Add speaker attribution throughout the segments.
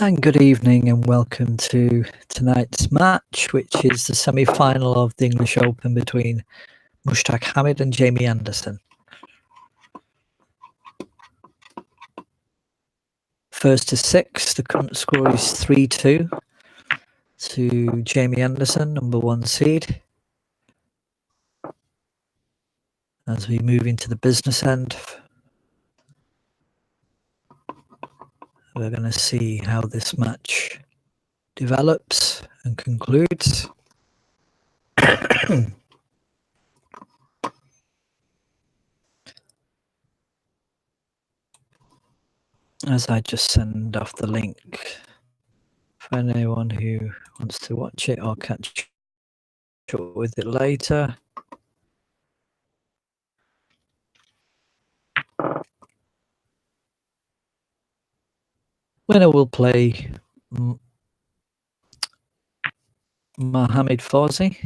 Speaker 1: And good evening and welcome to tonight's match, which is the semi-final of the English Open between Mushtaq Hamid and Jamie Anderson. First to six, the current score is 3-2 to Jamie Anderson, number one seed. As we move into the business end, we're going to see how this match develops and concludes. As I just send off the link for anyone who wants to watch it or catch up with it later. Winner will play Mohamed Fawzi.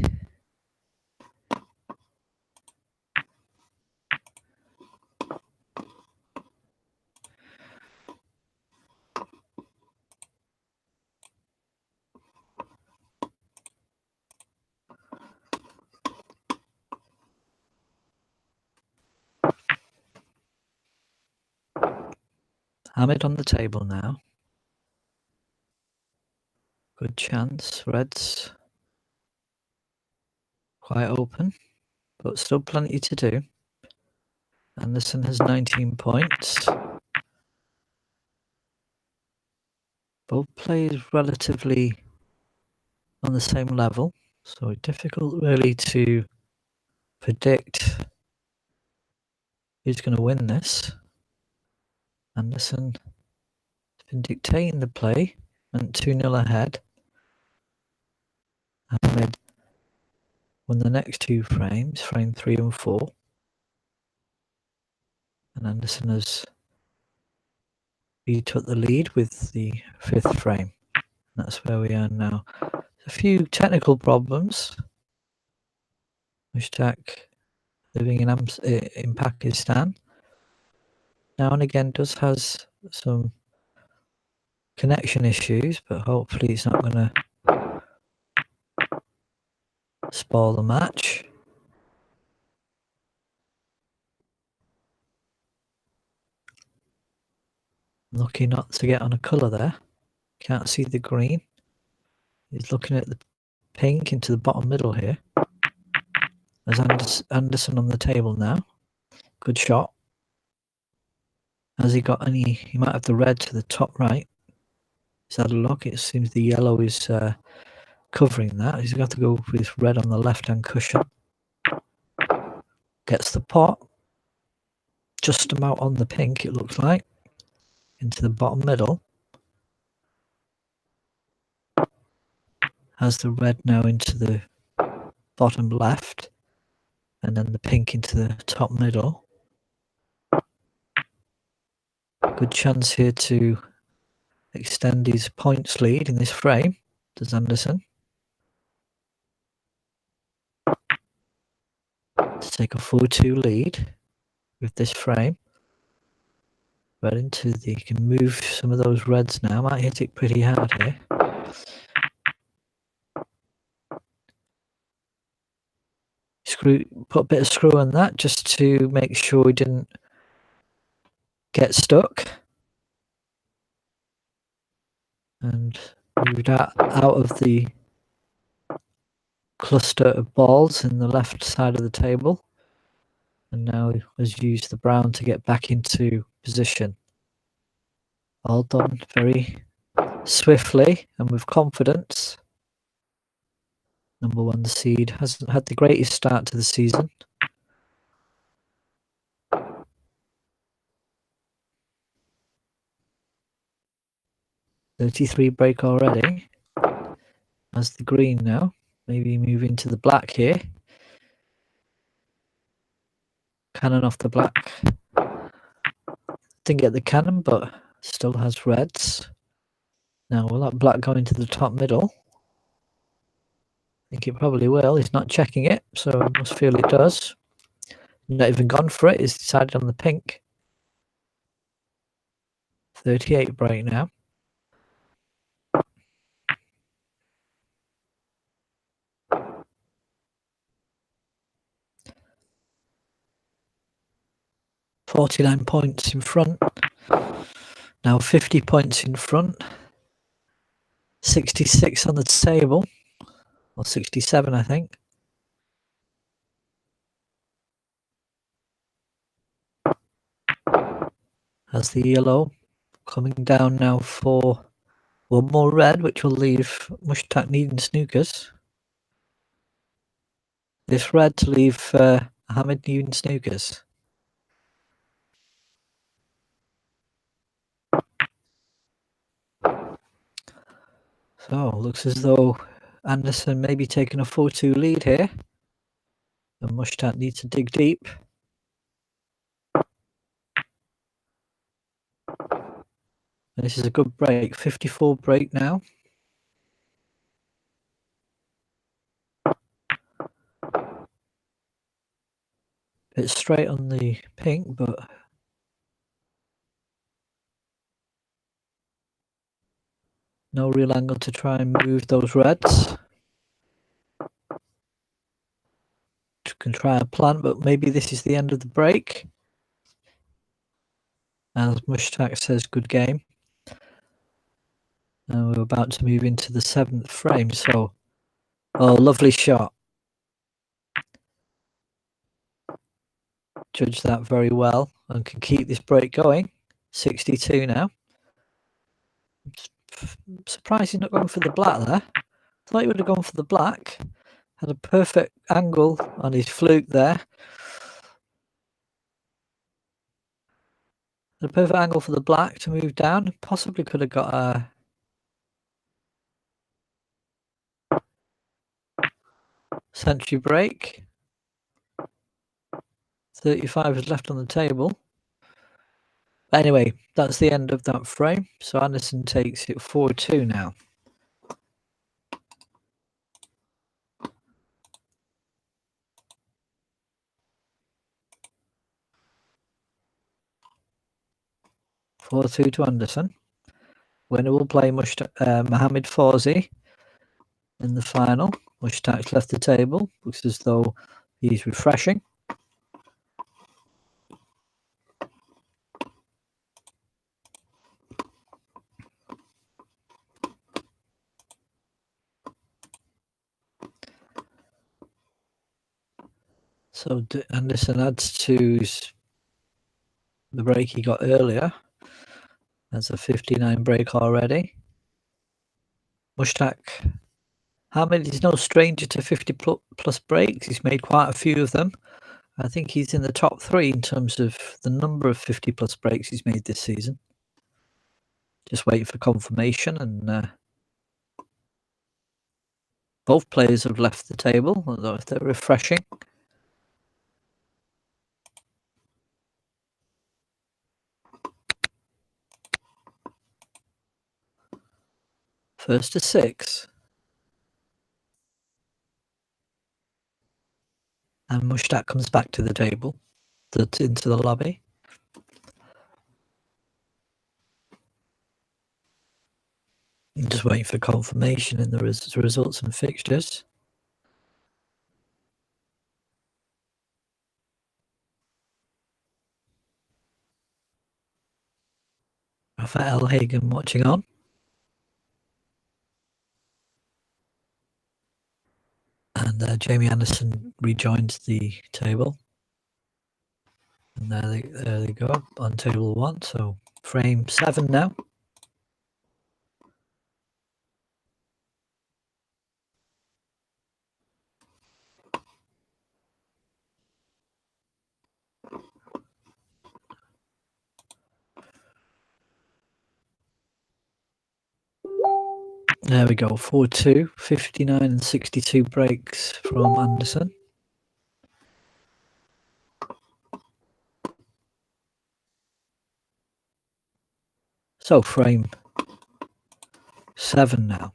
Speaker 1: Hamid on the table now. Good chance. Reds quite open, but still plenty to do. Anderson has 19 points. Both players relatively on the same level, so difficult really to predict who's going to win this. Anderson has been dictating the play, went 2-0 ahead. Hamid won the next two frames, frame 3 and 4. And Anderson has took the lead with the fifth frame. That's where we are now. A few technical problems. Mushtaq living in Pakistan now and again does has some connection issues, but hopefully it's not going to spoil the match. Lucky not to get on a colour there. Can't see the green. He's looking at the pink into the bottom middle here. There's Anderson on the table now. Good shot. Has he got any? He might have the red to the top right. He's had a look. It seems the yellow is covering that. He's got to go with red on the left-hand cushion. Gets the pot. Just about on the pink, it looks like. Into the bottom middle. Has the red now into the bottom left. And then the pink into the top middle. Good chance here to extend his points lead in this frame. Does Anderson. To take a 4-2 lead with this frame. Right into the, you can move some of those reds now. Might hit it pretty hard here. Put a bit of screw on that just to make sure we didn't get stuck. And moved out of the cluster of balls in the left side of the table. And now has used the brown to get back into position. All done very swiftly and with confidence. Number one seed hasn't had the greatest start to the season. .33 break already. Has the green now. Maybe move into the black here. Cannon off the black. Didn't get the cannon, but still has reds. Now, will that black go into the top middle? I think it probably will. He's not checking it, so I must feel it does. Not even gone for it. He's decided on the pink. 38 break now. 49 points in front. Now 50 points in front. 66 on the table. Or 67, I think. As the yellow coming down now for one more red, which will leave Mushtaq needing snookers. This red to leave Mohammed needing snookers. So looks as though Anderson may be taking a 4-2 lead here. And Mushtaq needs to dig deep. And this is a good break, 54 break now. It's straight on the pink, but no real angle to try and move those reds. Can try a plant, but maybe this is the end of the break. As Mushtaq says, good game. And we're about to move into the 7th frame. So, oh, lovely shot. Judge that very well and can keep this break going. 62 now. Surprised he's not going for the black there. Thought he would have gone for the black. Had a perfect angle on his fluke there. Had a perfect angle for the black to move down. Possibly could have got a century break. 35 is left on the table. But anyway, that's the end of that frame. So Anderson takes it 4-2 now. to Anderson. Winner will play Mohammed Fawzi in the final. Mushtaq's left the table. Looks as though he's refreshing. So Anderson adds to the break he got earlier. That's a 59 break already. Mushtaq Hamid is no stranger to 50 plus breaks. He's made quite a few of them. I think he's in the top 3 in terms of the number of 50 plus breaks he's made this season. Just waiting for confirmation, and both players have left the table, although they're refreshing. First to 6. And Mushtaq comes back to the table, into the lobby. I'm just waiting for confirmation in the results and fixtures. Rafael Hagen watching on. And JMA Anderson rejoins the table. And there they go, on table 1. So frame 7 now. There we go, 4-2, 59 and 62 breaks from Anderson. So frame 7 now.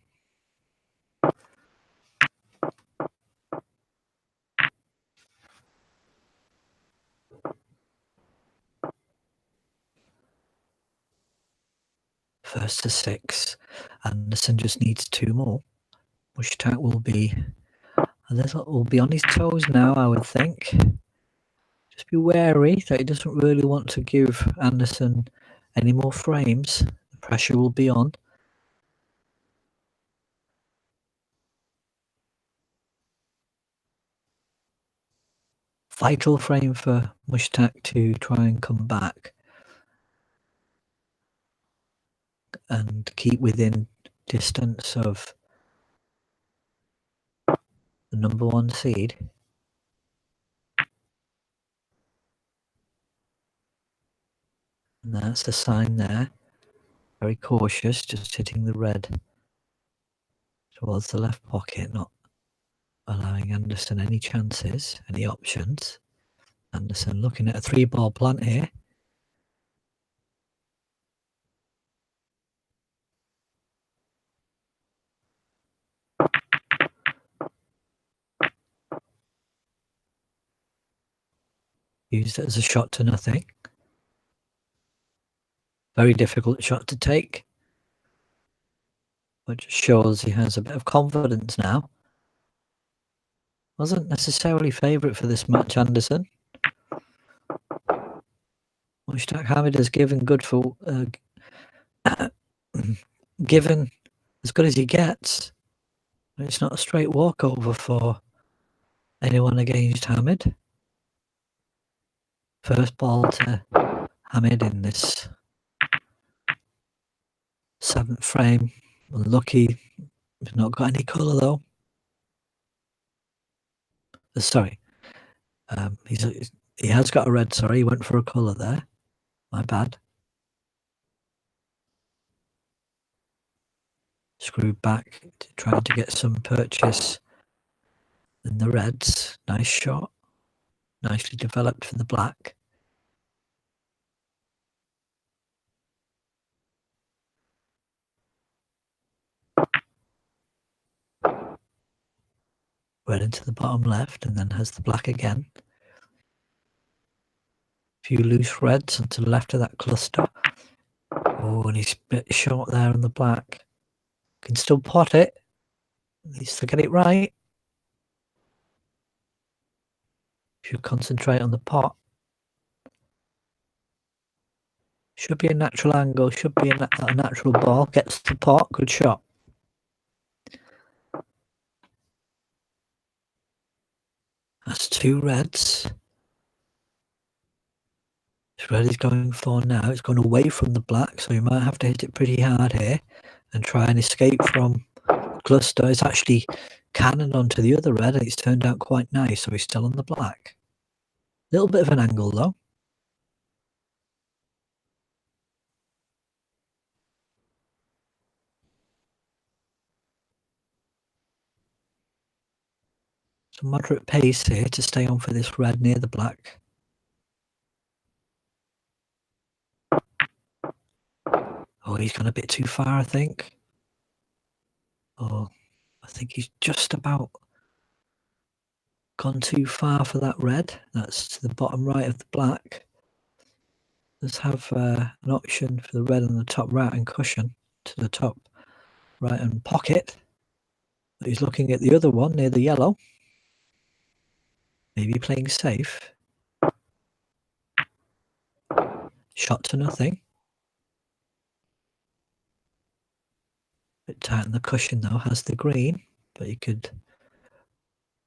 Speaker 1: First to 6. Anderson just needs 2 more. Mushtaq will be on his toes now, I would think. to be wary that he doesn't really want to give Anderson any more frames. The pressure will be on. Vital frame for Mushtaq to try and come back and keep within distance of the number 1 seed. And that's the sign there. Very cautious, just hitting the red towards the left pocket, not allowing Anderson any chances, any options. Anderson looking at a 3-ball plant here. Used it as a shot to nothing. Very difficult shot to take, which shows he has a bit of confidence now. Wasn't necessarily favourite for this match, Anderson. Mushtaq Hamid has given good for given as good as he gets. It's not a straight walkover for anyone against Hamid. First ball to Hamid in this 7th frame. Unlucky. He's not got any colour though. Sorry. He has got a red, sorry. He went for a colour there. My bad. Screwed back to trying to get some purchase in the reds. Nice shot. Nicely developed for the black. Red into the bottom left and then has the black again. A few loose reds onto the left of that cluster. Oh, and he's a bit short there on the black. Can still pot it. Needs to get it right. Should concentrate on the pot. Should be a natural angle. Should be a natural ball. Gets the pot. Good shot. That's 2 reds. This red is going for now. It's going away from the black, so you might have to hit it pretty hard here and try and escape from the cluster. It's actually cannoned onto the other red and it's turned out quite nice, so he's still on the black. Little bit of an angle though. Some moderate pace here to stay on for this red near the black. Oh, he's gone a bit too far, I think. Oh, I think he's just about gone too far for that red. That's to the bottom right of the black. Let's have an option for the red on the top right and cushion to the top right and pocket. But he's looking at the other one near the yellow. Maybe playing safe. Shot to nothing. Bit tight on the cushion though, has the green, but he could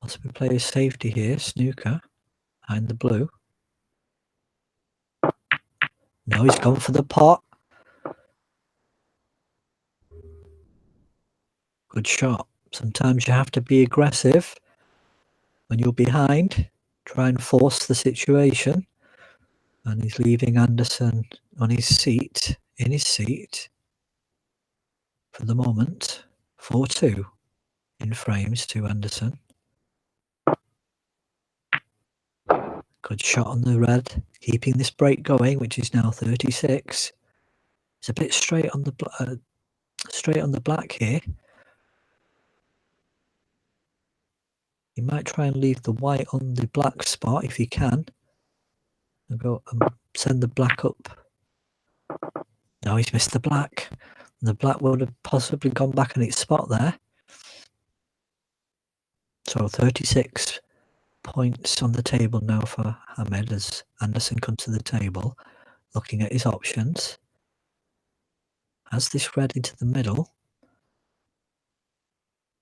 Speaker 1: possibly play a safety here. Snooker behind the blue. No, he's gone for the pot. Good shot. Sometimes you have to be aggressive when you're behind. Try and force the situation. And he's leaving Anderson on his seat, in his seat. For the moment, 4-2 in frames to Anderson. Good shot on the red, keeping this break going, which is now 36. It's a bit straight on the black here. He might try and leave the white on the black spot if he can. And go and send the black up. No, he's missed the black. The black would have possibly gone back on its spot there. So 36 points on the table now for Ahmed as Anderson comes to the table, looking at his options. Has this red into the middle.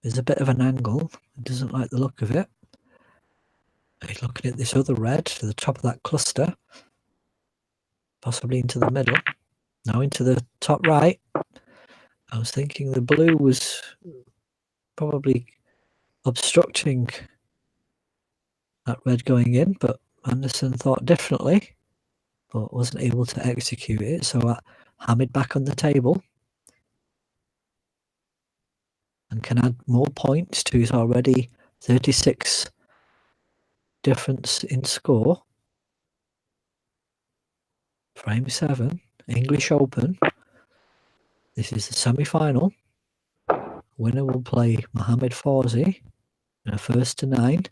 Speaker 1: There's a bit of an angle. He doesn't like the look of it. He's looking at this other red to the top of that cluster. Possibly into the middle. Now into the top right. I was thinking the blue was probably obstructing that red going in, but Anderson thought differently, but wasn't able to execute it. So Hamid back on the table and can add more points to his already 36 difference in score. Frame 7, English Open. This is the semi-final. Winner will play Mohamed Fawzi in a first to 9.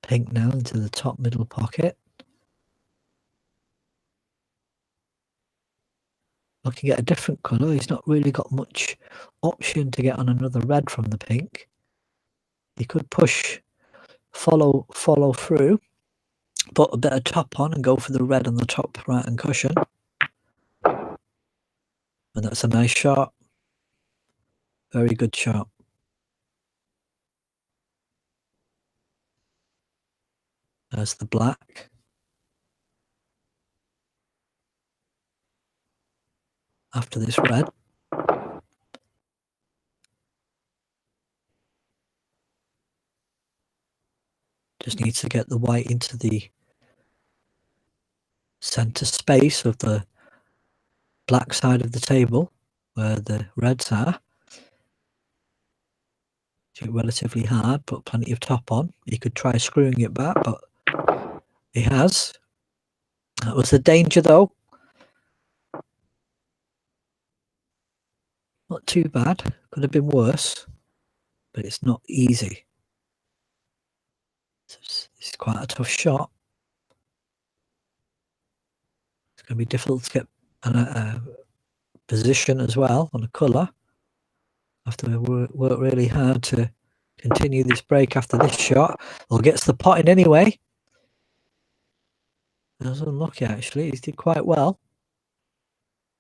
Speaker 1: Pink now into the top middle pocket. Looking at a different colour, he's not really got much option to get on another red from the pink. He could push, follow through, put a bit of top on and go for the red on the top right hand cushion. And that's a nice shot. Very good shot. There's the black. After this red. Just needs to get the white into the centre space of the black side of the table where the reds are. It's relatively hard, put plenty of top on. He could try screwing it back, but he has. That was the danger though. Not too bad. Could have been worse, but it's not easy. It's quite a tough shot. It's going to be difficult to get a position as well on a colour. Have to work really hard to continue this break after this shot. Or gets the pot in anyway. I was unlucky actually. He did quite well.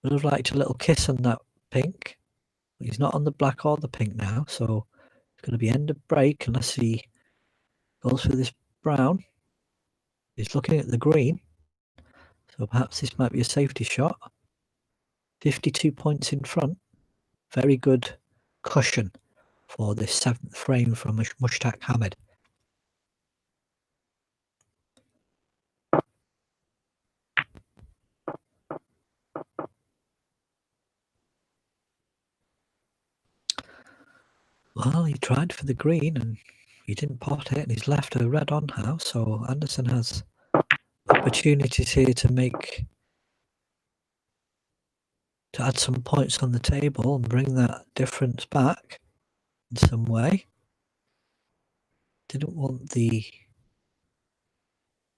Speaker 1: Would have liked a little kiss on that pink. He's not on the black or the pink now, so it's going to be end of break unless he goes for this brown. He's looking at the green, so perhaps this might be a safety shot. 52 points in front. Very good cushion for this 7th frame from Mushtaq Hamid. Well, he tried for the green and he didn't pot it, and he's left a red on now, so Anderson has opportunities here to add some points on the table and bring that difference back in some way. Didn't want the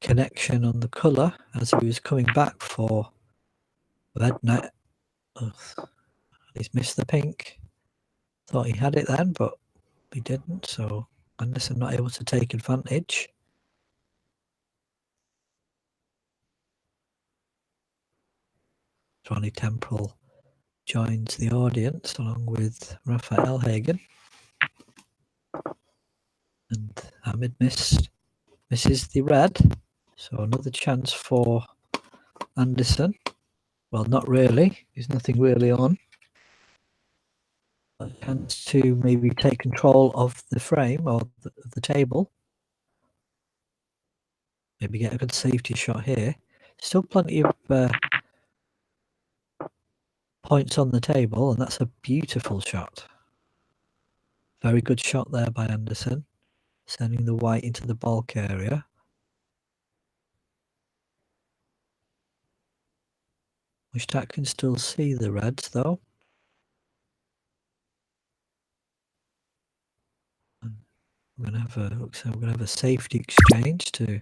Speaker 1: connection on the colour as he was coming back for red net. He's missed the pink. Thought he had it then, but he didn't, so Anderson not able to take advantage. Ronnie Temple joins the audience along with Raphael Hagen. And Hamid misses the red. So another chance for Anderson. Well, not really. There's nothing really on. A chance to maybe take control of the frame or the table. Maybe get a good safety shot here. Still plenty of points on the table, and that's a beautiful shot. Very good shot there by Anderson, sending the white into the bulk area. Mushtaq can still see the reds though. And we're gonna have a safety exchange to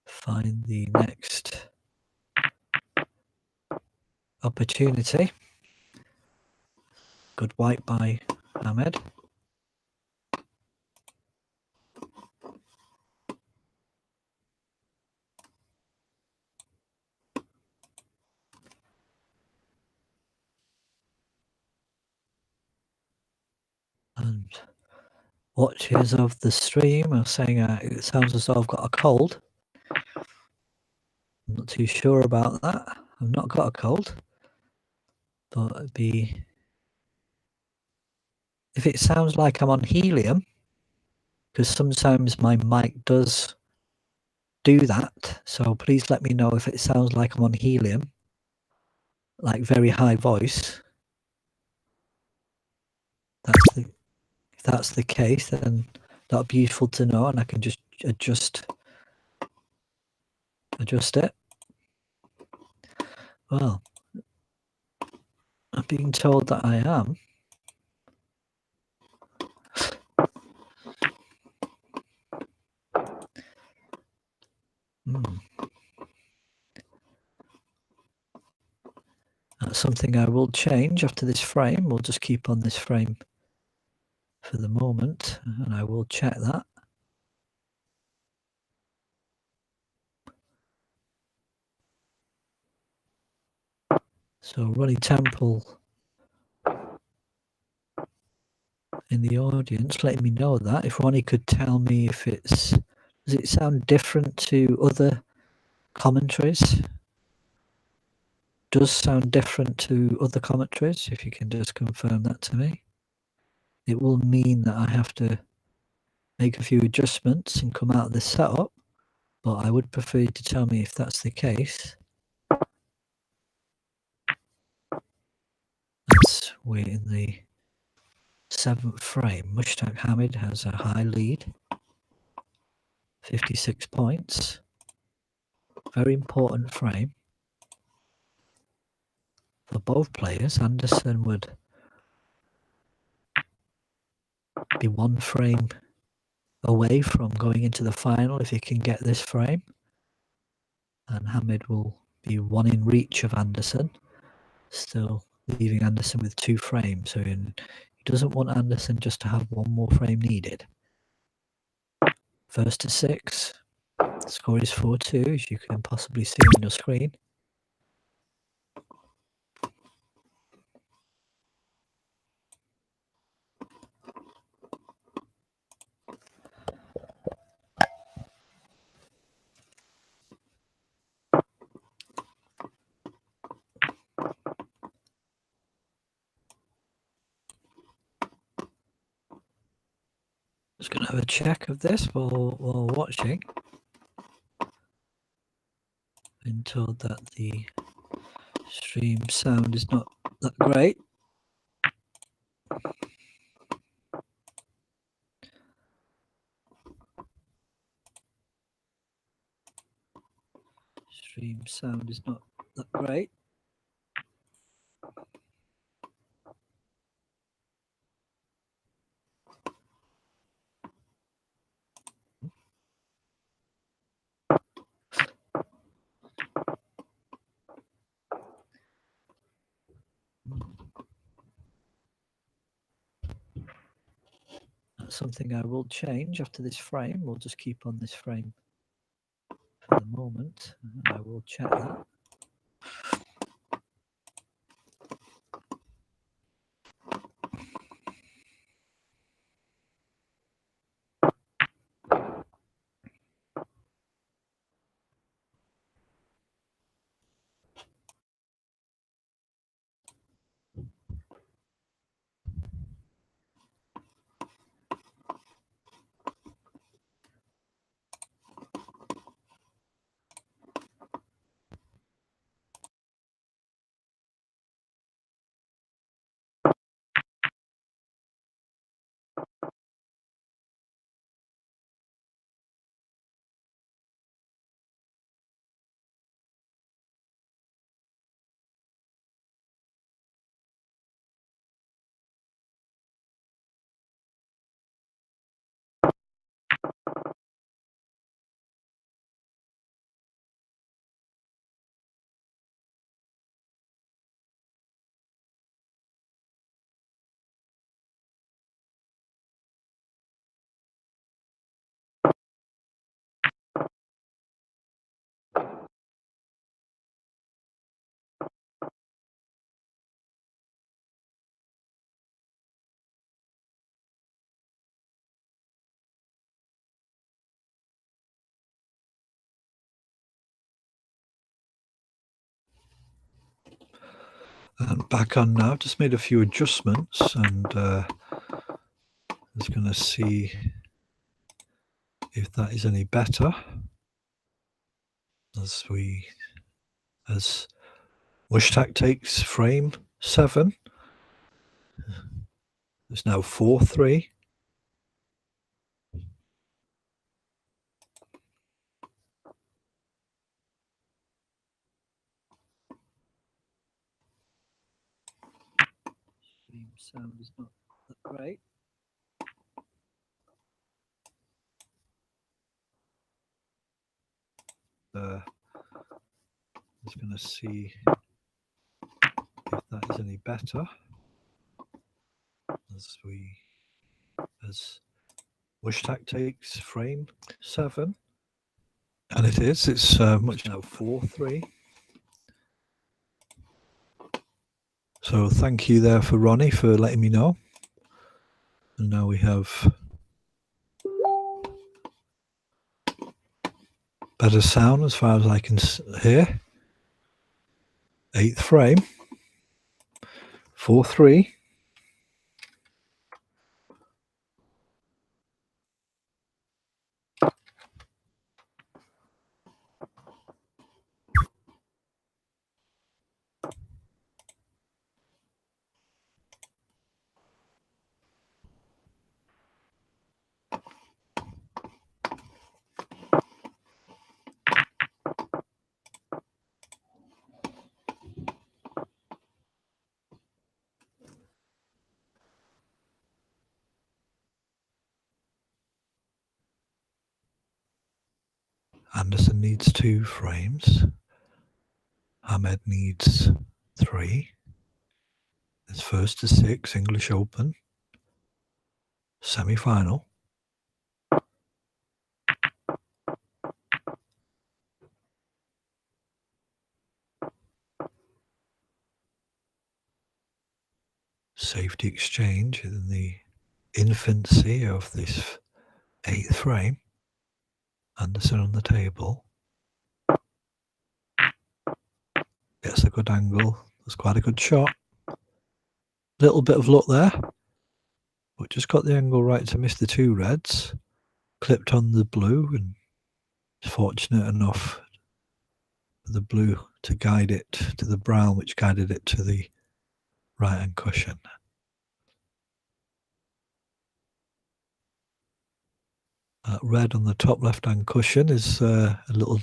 Speaker 1: find the next opportunity. Good white by Ahmed. watchers of the stream are saying it sounds as though I've got a cold. I'm not too sure about that. I've not got a cold. But it'd be... If it sounds like I'm on helium, because sometimes my mic does do that, so please let me know if it sounds like I'm on helium, like very high voice. If that's the case, then that'd be useful to know, and I can just adjust it. Well, I'm being told that I am. That's something I will change after this frame. We'll just keep on this frame for the moment, and I will check that. So Ronnie Temple in the audience letting me know that. If Ronnie could tell me if does it sound different to other commentaries? Does sound different to other commentaries, if you can just confirm that to me. It will mean that I have to make a few adjustments and come out of this setup, but I would prefer you to tell me if that's the case. We're in the 7th frame. Mushtaq Hamid has a high lead, 56 points. Very important frame for both players. Anderson would be one frame away from going into the final if he can get this frame, and Hamid will be one in reach of Anderson, still leaving Anderson with 2 frames. So he doesn't want Anderson just to have one more frame needed. First to 6. The score is 4-2, as you can possibly see on your screen. Just going to have a check of this while watching. Been told that the stream sound is not that great. Stream sound is not that great. That's something I will change after this frame. We'll just keep on this frame for the moment, and I will check that. And back on now, just made a few adjustments, and just going to see if that is any better. As Mushtaq takes frame 7. It's now 4-3. Sound is not that great. Just going to see if that is any better. As Mushtaq takes frame 7, and it is. It's much now 4-3. So thank you there for Ronnie for letting me know. And now we have better sound as far as I can hear. 8th frame, 4-3. Anderson needs 2 frames. Ahmed needs 3. It's 1st to 6, English Open, semi-final. Safety exchange in the infancy of this 8th frame. Anderson on the table. Gets a good angle. That's quite a good shot. Little bit of luck there, but just got the angle right to miss the 2 reds. Clipped on the blue, and fortunate enough for the blue to guide it to the brown, which guided it to the right hand cushion. That red on the top left hand cushion is a little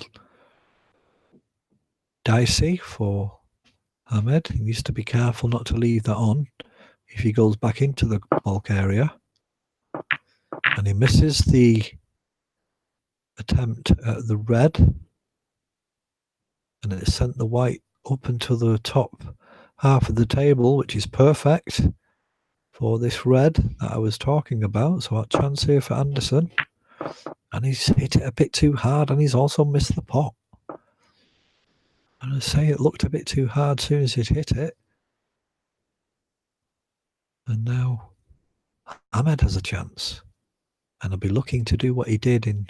Speaker 1: dicey for Ahmed. He needs to be careful not to leave that on if he goes back into the bulk area. And he misses the attempt at the red, and it sent the white up into the top half of the table, which is perfect for this red that I was talking about. So a chance here for Anderson, and he's hit it a bit too hard, and he's also missed the pot. And I say it looked a bit too hard as soon as it hit it. And now Ahmed has a chance, and he'll be looking to do what he did in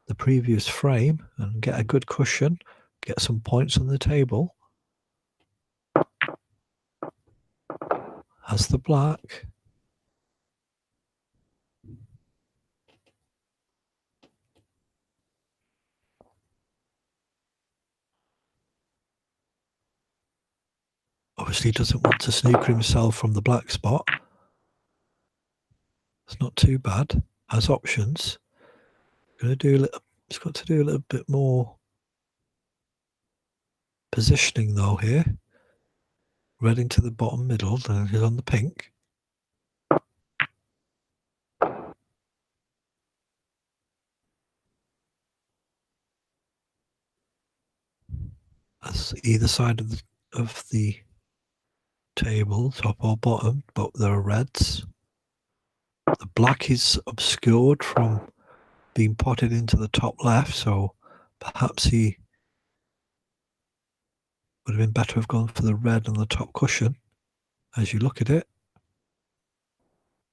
Speaker 1: the previous frame and get a good cushion, get some points on the table. Has the black. Obviously doesn't want to snooker himself from the black spot. It's not too bad. Has options. It's got to do a little bit more positioning though here. Red into the bottom middle, then he's on the pink. That's either side of the table, top or bottom, but there are reds. The black is obscured from being potted into the top left, so perhaps he would have been better have gone for the red on the top cushion. As you look at it,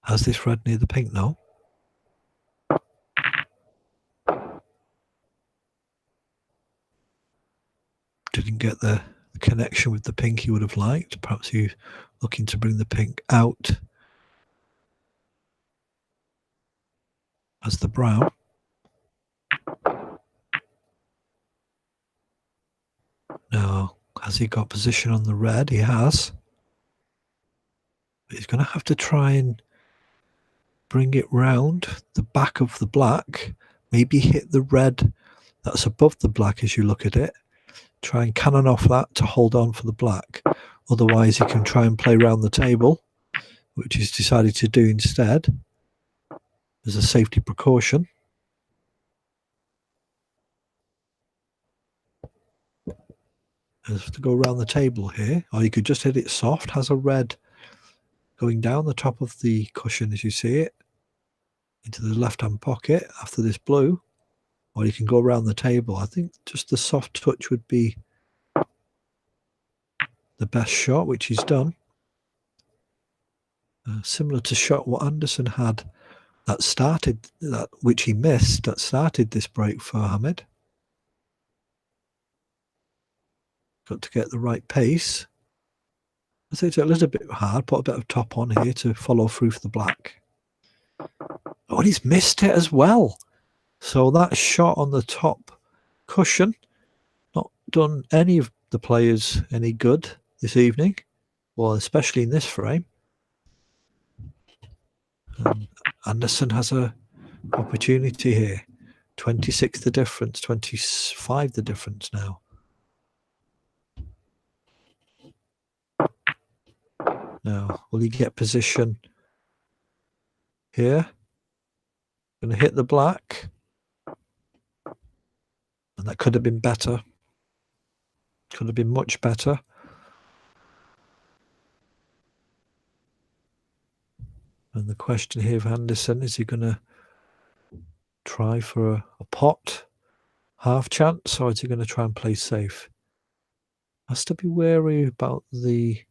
Speaker 1: has this red near the pink now? Didn't get the connection with the pink he would have liked. Perhaps he's looking to bring the pink out as the brown. Now, has he got position on the red? He has. But he's going to have to try and bring it round the back of the black. Maybe hit the red that's above the black as you look at it. Try and cannon off that to hold on for the black. Otherwise, he can try and play around the table, which he's decided to do instead as a safety precaution. Has to go around the table here, or you could just hit it soft. Has a red going down the top of the cushion as you see it into the left-hand pocket after this blue, or you can go around the table. I think just the soft touch would be the best shot, which he's done. Similar to shot what Anderson had that started that, which he missed, that started this break for Hamid. Got to get the right pace. I think it's a little bit hard. Put a bit of top on here to follow through for the black. Oh, and he's missed it as well. So that shot on the top cushion, not done any of the players any good this evening, well, especially in this frame. And Anderson has a opportunity here. 26 the difference, 25 the difference now. Now, will he get position here? Going to hit the black. And that could have been better. Could have been much better. And the question here of Anderson, is he going to try for a pot half chance, or is he going to try and play safe? Has to be wary about the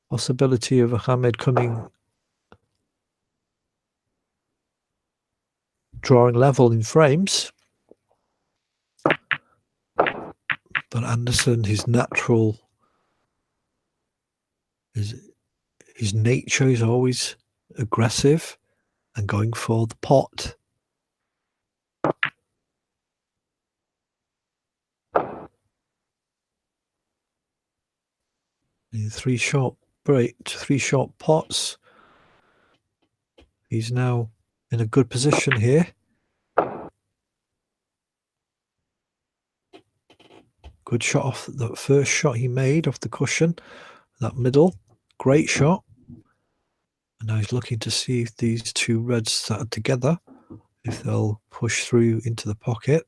Speaker 1: possibility of Hamid coming, drawing level in frames. But Anderson, his natural, his nature is always aggressive and going for the pot. In three short pots. He's now in a good position here. Good shot off the first shot he made off the cushion. That middle, great shot. And now he's looking to see if these two reds that are together, if they'll push through into the pocket.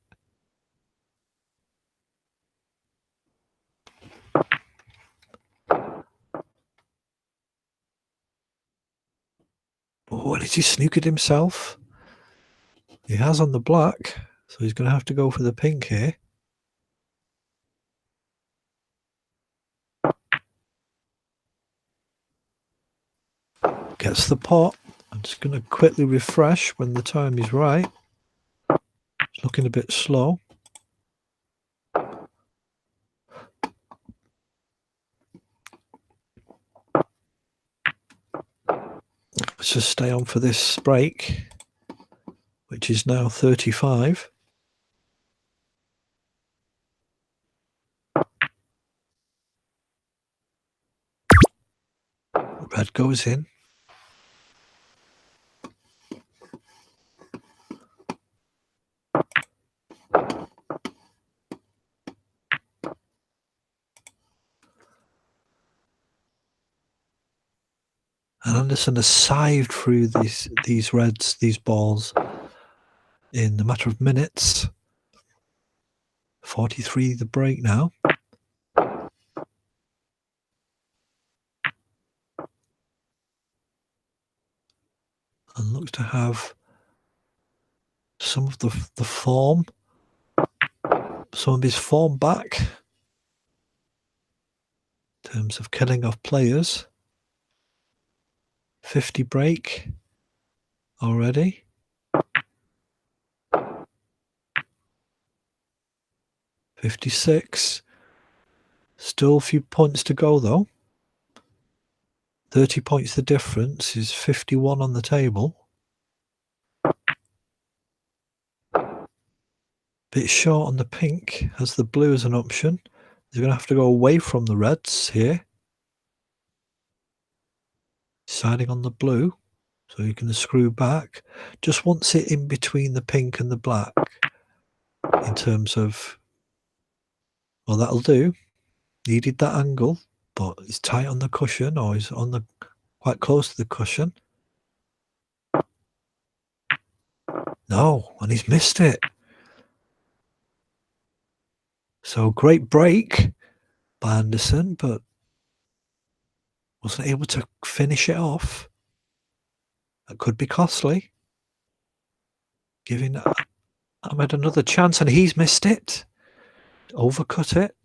Speaker 1: Oh, and has he snookered himself? He has on the black, so he's going to have to go for the pink here. Gets the pot. I'm just going to quickly refresh when the time is right. It's looking a bit slow. Let's just stay on for this break, which is now 35. Red goes in. And Anderson has scythed through these reds, these balls, in a matter of minutes. 43 the break now. And looks to have some of the form, some of his form back in terms of killing off players. 50 break already. 56. Still a few points to go though. 30 points the difference is 51 on the table. Bit short on the pink, has the blue as an option. They're going to have to go away from the reds here. Deciding on the blue, so you can screw back. Just wants it in between the pink and the black in terms of, well, that'll do. Needed that angle, but it's tight on the cushion, or he's on the quite close to the cushion. No, and he's missed it. So great break by Anderson, but wasn't able to finish it off. That could be costly. Giving Ahmed another chance, and he's missed it. Overcut it.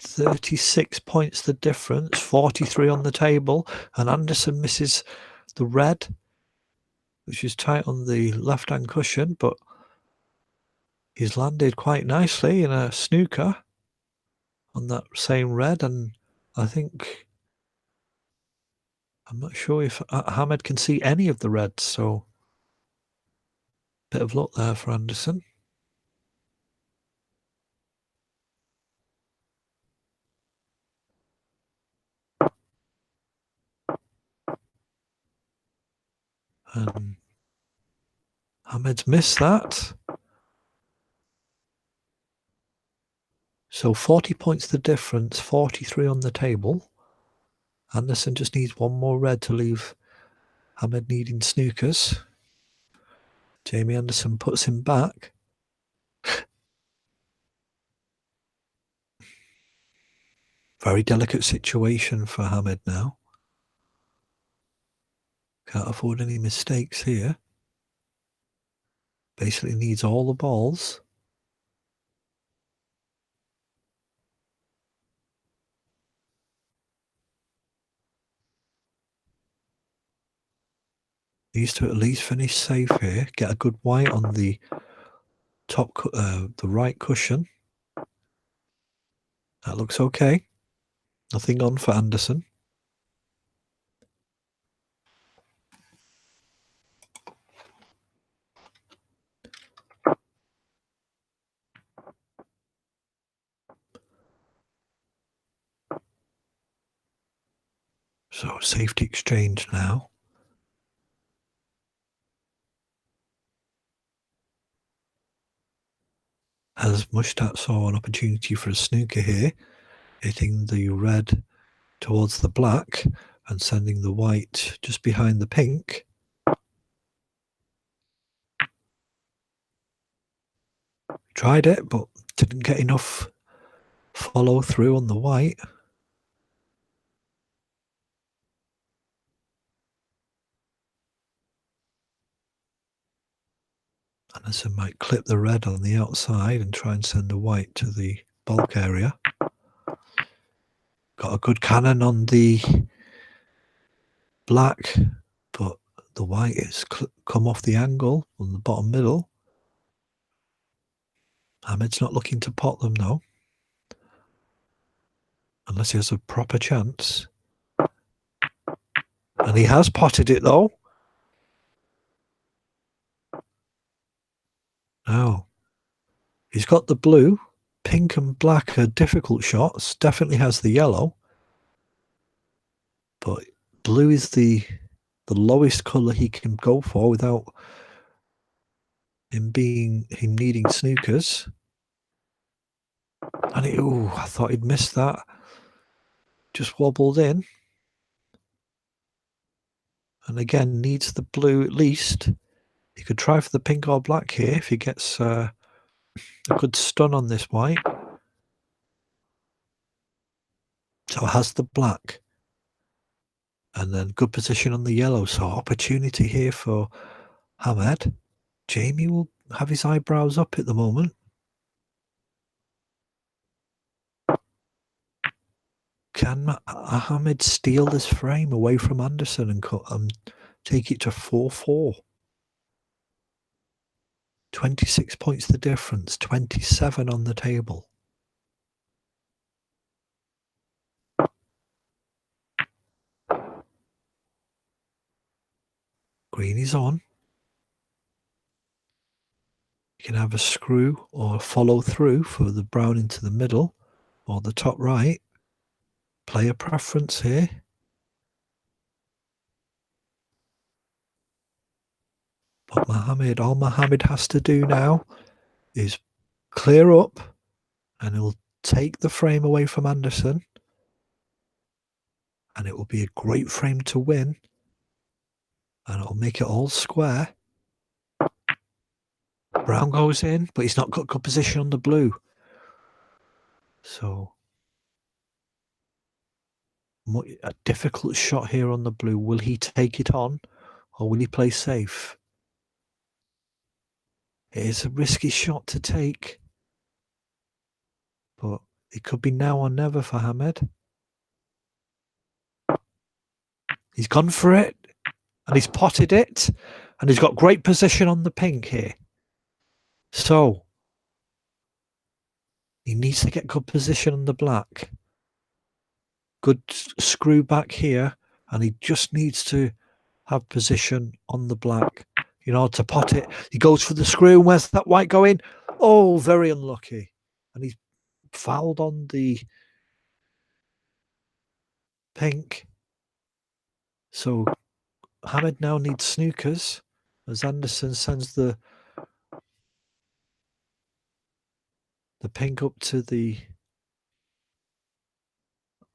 Speaker 1: $36 points the difference, 43 on the table, and Anderson misses the red, which is tight on the left-hand cushion, but he's landed quite nicely in a snooker on that same red, and I think, I'm not sure if Ahmed can see any of the reds, so bit of luck there for Anderson. And Ahmed's missed that. So 40 points the difference, 43 on the table. Anderson just needs one more red to leave Ahmed needing snookers. Jamie Anderson puts him back. Very delicate situation for Ahmed now. Can't afford any mistakes here. Basically needs all the balls. Needs to at least finish safe here. Get a good white on the top, the right cushion. That looks okay. Nothing on for Anderson. So safety exchange now. As Mushtaq saw an opportunity for a snooker here, hitting the red towards the black and sending the white just behind the pink. Tried it, but didn't get enough follow through on the white. Anderson might clip the red on the outside and try and send the white to the bulk area. Got a good cannon on the black, but the white has come off the angle on the bottom middle. Ahmed's not looking to pot them though, unless he has a proper chance. And he has potted it though. Now, he's got the blue. Pink and black are difficult shots. Definitely has the yellow. But blue is the lowest colour he can go for without him needing snookers. And I thought he'd missed that. Just wobbled in. And again, needs the blue at least. He could try for the pink or black here if he gets a good stun on this white. So has the black. And then good position on the yellow. So opportunity here for Ahmed. Jamie will have his eyebrows up at the moment. Can Ahmed steal this frame away from Anderson and take it to 4-4. 26 points the difference, 27 on the table. Green is on. You can have a screw or a follow through for the brown into the middle or the top right. Player preference here. But all Mohammed has to do now is clear up, and he'll take the frame away from Anderson, and it will be a great frame to win, and it'll make it all square. Brown goes in, but he's not got good position on the blue. So a difficult shot here on the blue. Will he take it on, or will he play safe? It is a risky shot to take, but it could be now or never for Hamed. He's gone for it, and he's potted it, and he's got great position on the pink here. So he needs to get good position on the black. Good screw back here, and he just needs to have position on the black in order to pot it. He goes for the screw. Where's that white going? Oh, very unlucky. And he's fouled on the pink. So Hamed now needs snookers as Anderson sends the pink up to the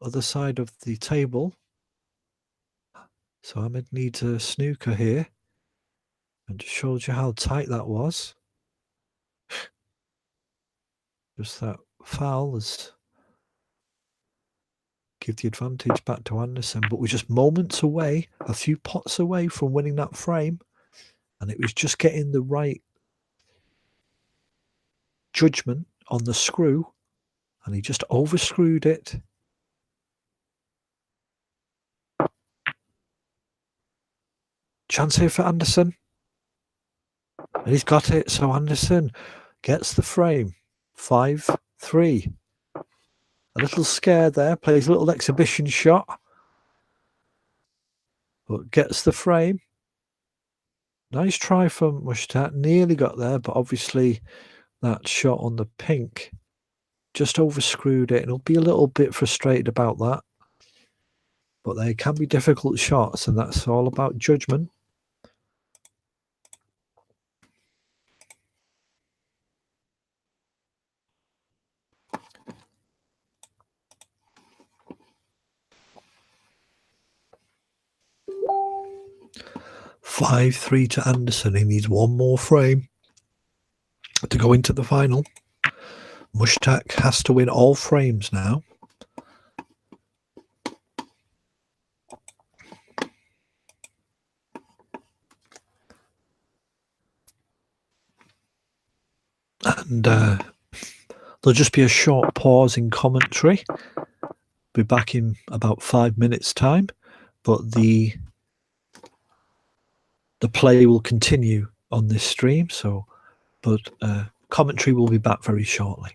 Speaker 1: other side of the table. So Hamed needs a snooker here. And just shows you how tight that was. Just that foul is give the advantage back to Anderson, but we're just moments away, a few pots away from winning that frame, and it was just getting the right judgment on the screw, and he just overscrewed it. Chance here for Anderson, and he's got it. So Anderson gets the frame. 5-3. A little scared there, plays a little exhibition shot, but gets the frame. Nice try from Mushtaq, nearly got there, but obviously that shot on the pink just overscrewed it, and he'll be a little bit frustrated about that. But they can be difficult shots, and that's all about judgment. Five 3 to Anderson. He needs one more frame to go into the final. Mushtaq has to win all frames now. And there'll just be a short pause in commentary. Be back in about 5 minutes' time, but the play will continue on this stream. So, but commentary will be back very shortly.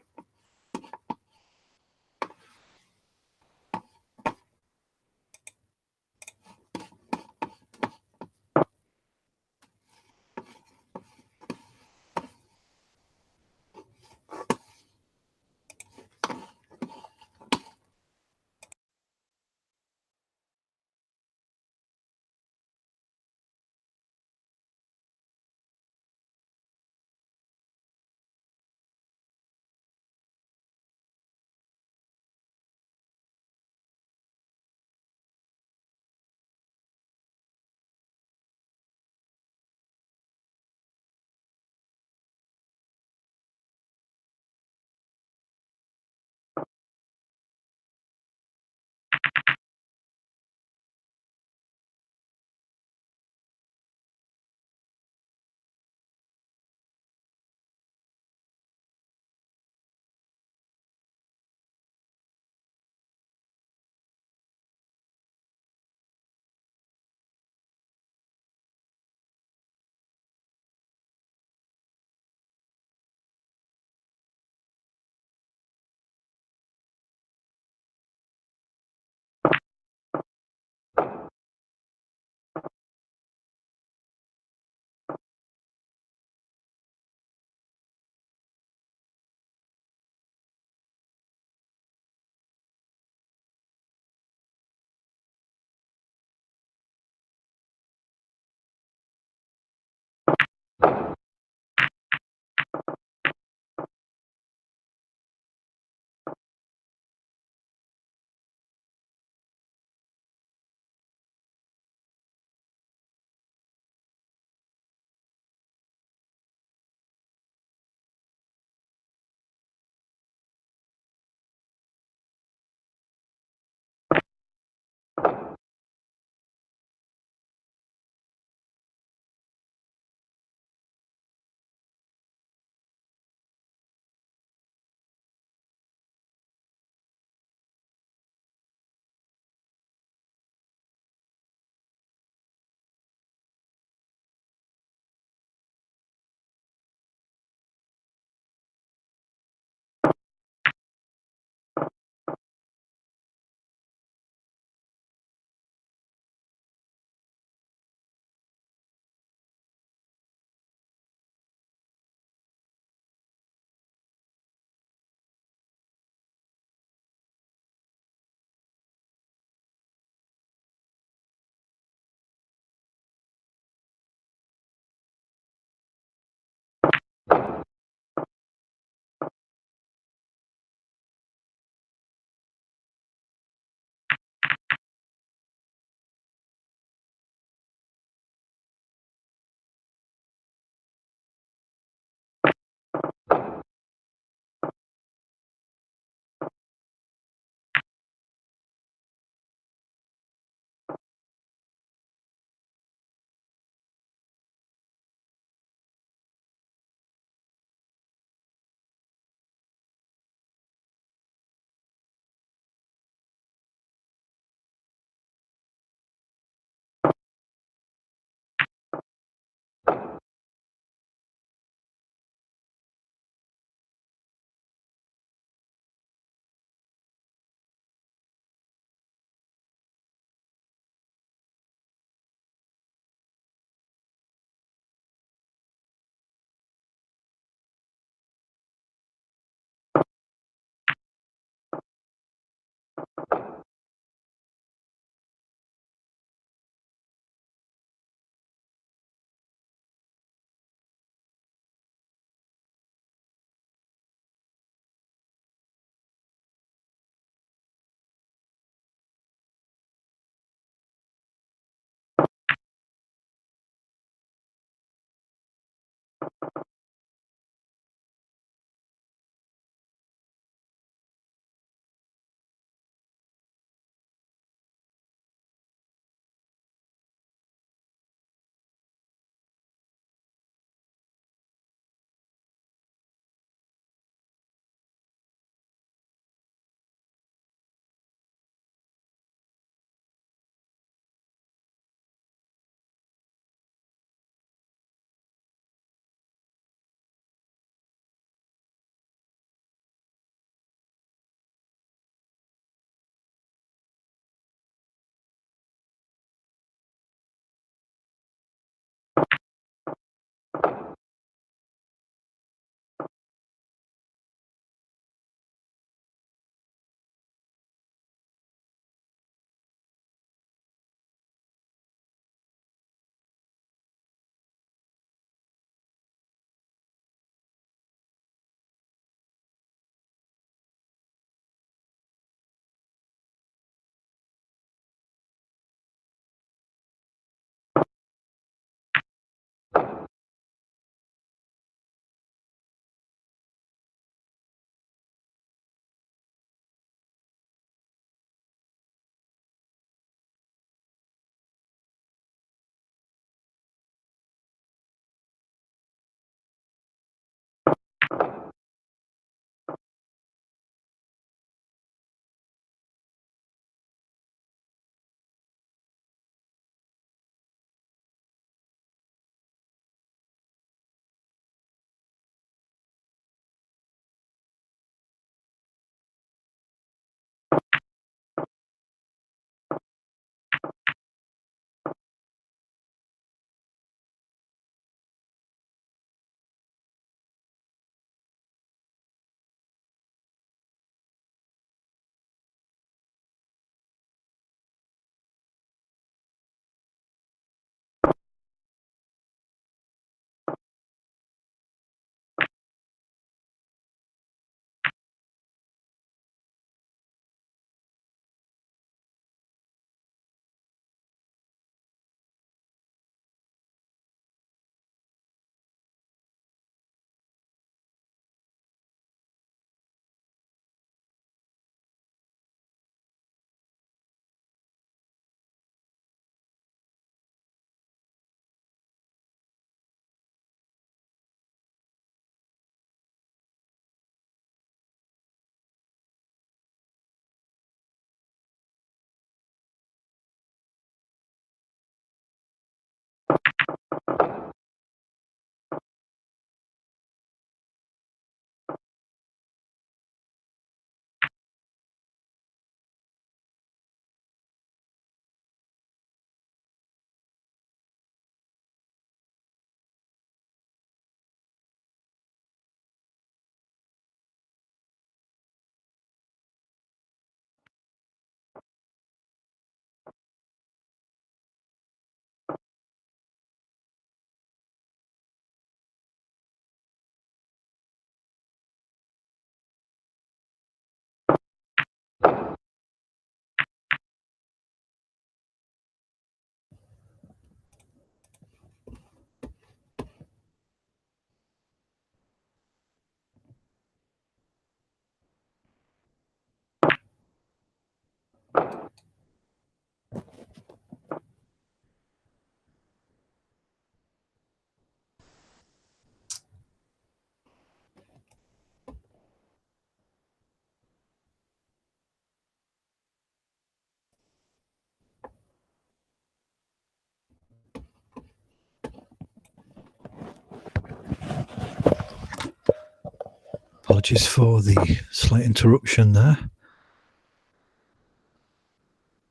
Speaker 1: Apologies for the slight interruption there.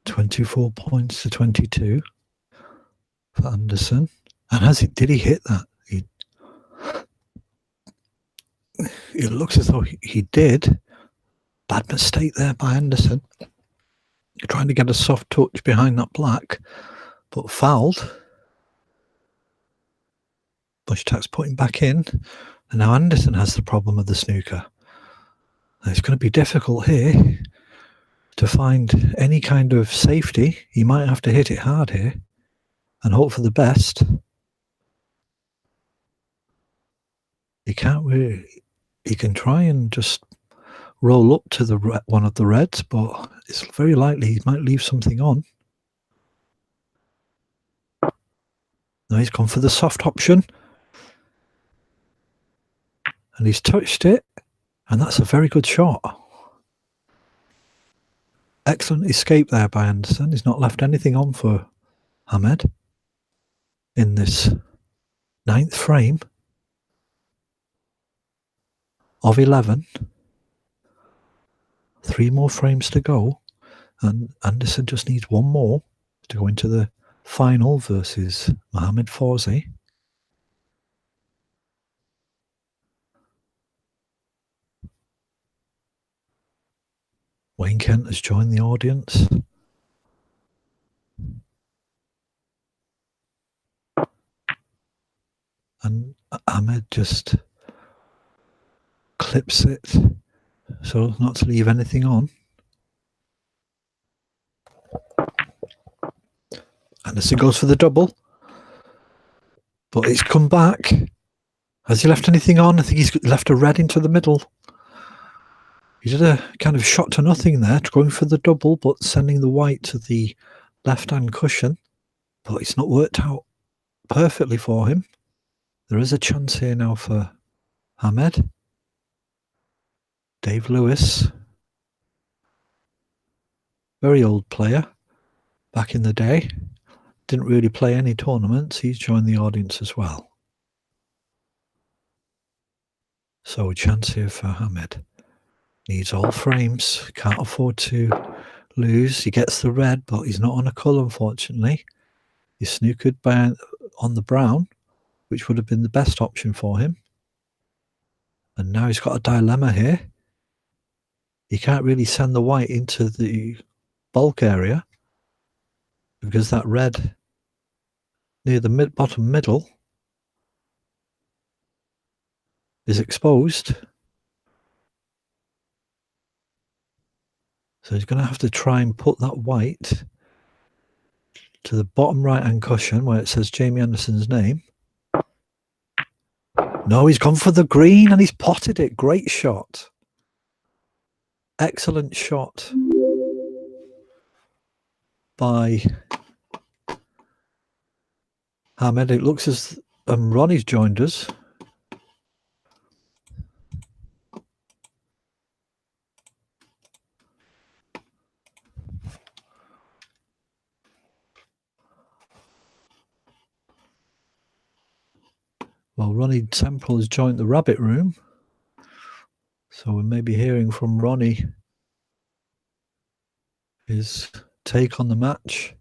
Speaker 1: 24 points to 22 for Anderson. And did he hit that? It looks as though he did. Bad mistake there by Anderson. Trying to get a soft touch behind that black, but fouled. Bushtak's putting back in. And now Anderson has the problem of the snooker. And it's going to be difficult here to find any kind of safety. He might have to hit it hard here and hope for the best. He can't really. He can try and just roll up to the one of the reds, but it's very likely he might leave something on. Now he's gone for the soft option. And he's touched it. And that's a very good shot. Excellent escape there by Anderson. He's not left anything on for Ahmed in this 9th frame of 11. 3 more frames to go. And Anderson just needs 1 more to go into the final versus Mohamed Fawzi. Wayne Kent has joined the audience. And Ahmed just clips it so not to leave anything on. Anderson goes for the double. But he's come back. Has he left anything on? I think he's left a red into the middle. He did a kind of shot to nothing there, going for the double, but sending the white to the left-hand cushion. But it's not worked out perfectly for him. There is a chance here now for Ahmed. Dave Lewis. Very old player. Back in the day. Didn't really play any tournaments. He's joined the audience as well. So a chance here for Ahmed. Needs all frames. Can't afford to lose. He gets the red, but he's not on a colour, unfortunately. He's snookered on the brown, which would have been the best option for him. And now he's got a dilemma here. He can't really send the white into the bulk area because that red near the bottom middle is exposed. So he's going to have to try and put that white to the bottom right-hand cushion where it says Jamie Anderson's name. No, he's gone for the green and he's potted it. Great shot. Excellent shot by Ahmed. It looks as Ronnie's joined us. Well, Ronnie Temple has joined the rabbit room. So we may be hearing from Ronnie his take on the match,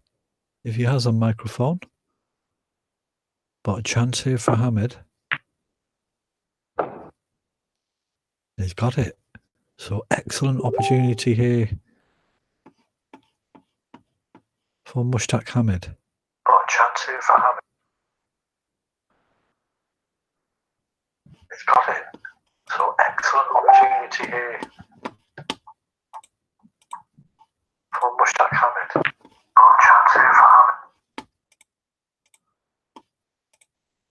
Speaker 1: if he has a microphone. But a chance here for Ahmed. He's got it. So excellent opportunity here for Mushtaq Hamid. But a chance here for Hamid. He's got it. So excellent opportunity here for Mushtaq Hamid. But a chance here for Hamid.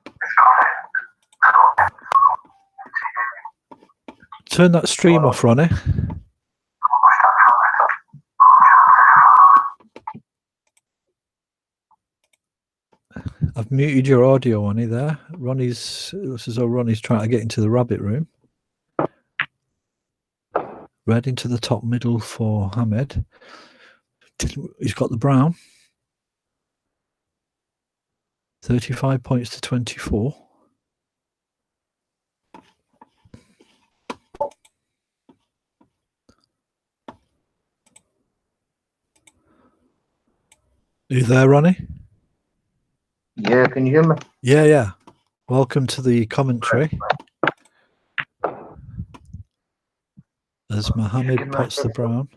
Speaker 1: He's got it. Turn that stream off, Ronnie. I've muted your audio, Ronnie, there. It looks as though Ronnie's trying to get into the rabbit room. Red into the top middle for Ahmed. He's got the brown. 35 points to 24. Are you there, Ronnie?
Speaker 2: Yeah, can you hear me?
Speaker 1: Yeah. Welcome to the commentary. As Mohammed pots the brown.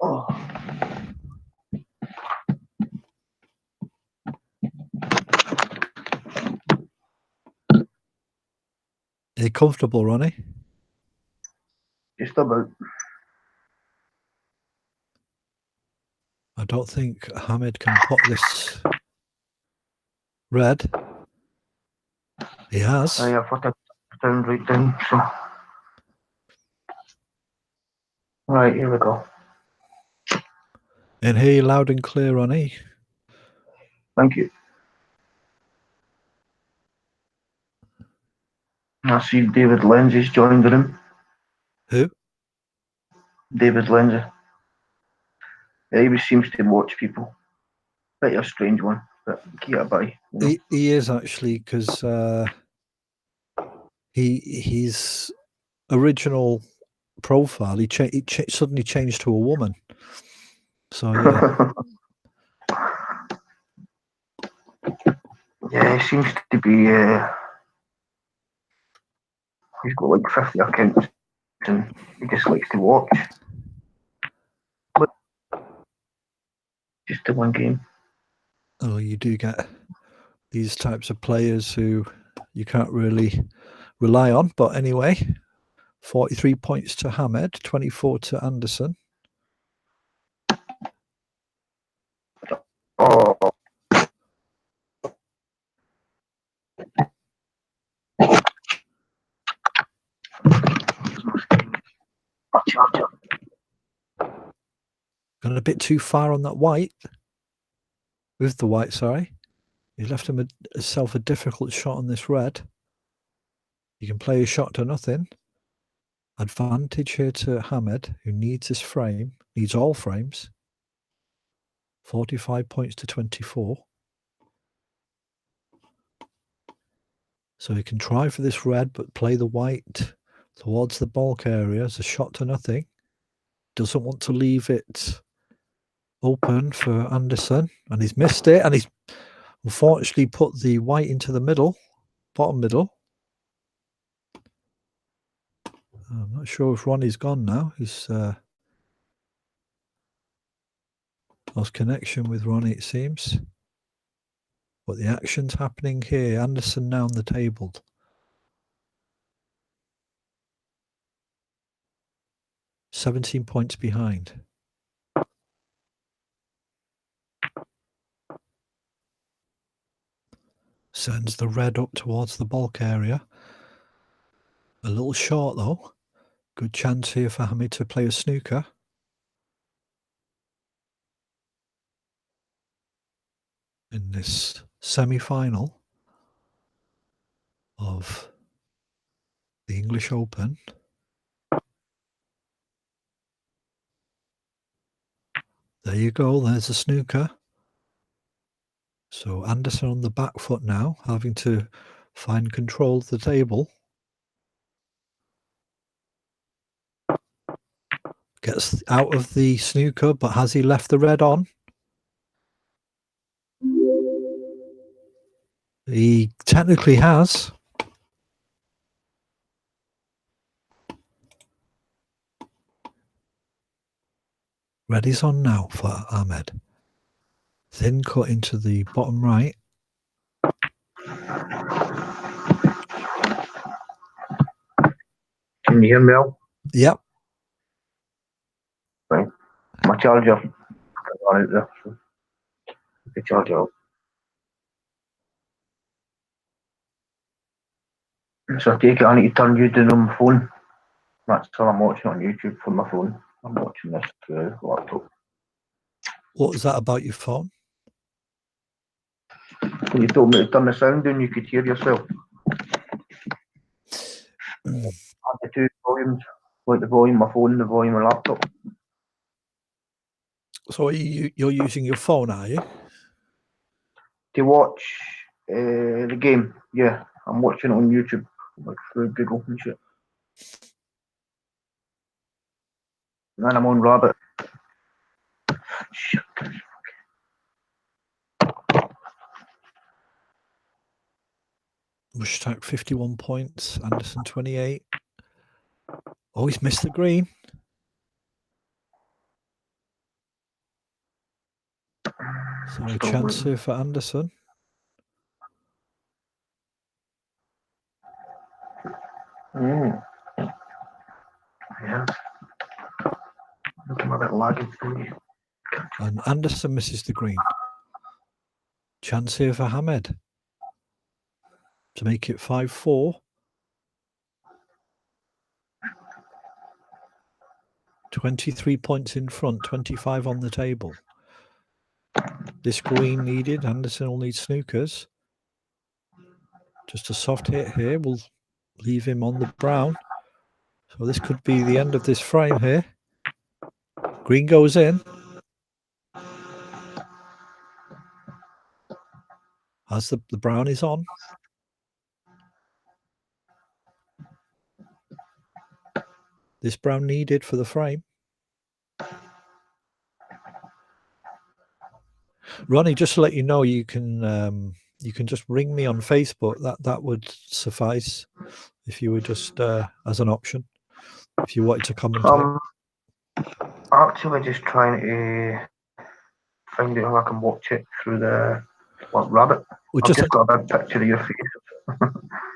Speaker 2: Oh.
Speaker 1: Are you comfortable, Ronnie?
Speaker 2: Just about.
Speaker 1: I don't think Hamid can pot this red. He has.
Speaker 2: I have put it down right down. So. Right, here we go.
Speaker 1: And hear you loud and clear, Ronnie.
Speaker 2: Thank you. I see David Lindsay's joined the room.
Speaker 1: Who?
Speaker 2: David Lindsay. Yeah, he seems to watch people. Bit of a strange one, but keep it by. You know?
Speaker 1: He is actually, because his original profile, he suddenly changed to a woman. So yeah.
Speaker 2: Yeah, he seems to be. He's got like 50 accounts, and he just likes to watch. Just the one game.
Speaker 1: Oh, you do get these types of players who you can't really rely on. But anyway, 43 points to Hamed, 24 to Anderson.
Speaker 2: Oh.
Speaker 1: Gone a bit too far on that white. With the white, sorry. He left himself a difficult shot on this red. You can play a shot to nothing. Advantage here to Hamed, who needs this frame, needs all frames. 45 points to 24. So he can try for this red, but play the white towards the bulk area as a shot to nothing. Doesn't want to leave it open for Anderson, and he's missed it, and he's unfortunately put the white into the middle, bottom middle. I'm not sure if Ronnie's gone now. He's lost connection with Ronnie, it seems. But the action's happening here. Anderson now on the table. $17 points behind. Sends the red up towards the bulk area. A little short though. Good chance here for Hamid to play a snooker. In this semi-final of the English Open. There you go, there's a snooker. So Anderson on the back foot now, having to find control of the table. Gets out of the snooker, but has he left the red on? He technically has. Red is on now for Ahmed. Thin cut into the bottom right.
Speaker 2: Can you hear me now?
Speaker 1: Yep.
Speaker 2: Right. My charger got out there. So the charger out. So I take it I need to turn you down on my phone. That's all I'm watching on YouTube from my phone. I'm watching this laptop.
Speaker 1: What was that about your phone?
Speaker 2: When you told me to turn the sound down, you could hear yourself. Had the two volumes, like the volume of my phone and the volume of my laptop.
Speaker 1: So you're using your phone, are you?
Speaker 2: To watch the game, yeah. I'm watching it on YouTube, like through Google and shit. And I'm on Rabbit.
Speaker 1: Mushtaq 51 points. Anderson 28. Oh, he's missed the green. So a chance here for Anderson.
Speaker 2: Yeah. Looking a bit lagging for you.
Speaker 1: And Anderson misses the green. Chance here for Hamed to make it 5-4. 23 points in front, 25 on the table. This green needed. Anderson will need snookers. Just a soft hit here will leave him on the brown. So this could be the end of this frame here. Green goes in. As the brown is on. This brown needed for the frame. Ronnie, just to let you know, you can just ring me on Facebook. That would suffice if you were just as an option. If you wanted to commentate.
Speaker 2: Actually, just trying to find out how I can watch it through the Rabbit. I've just got a big picture of your face.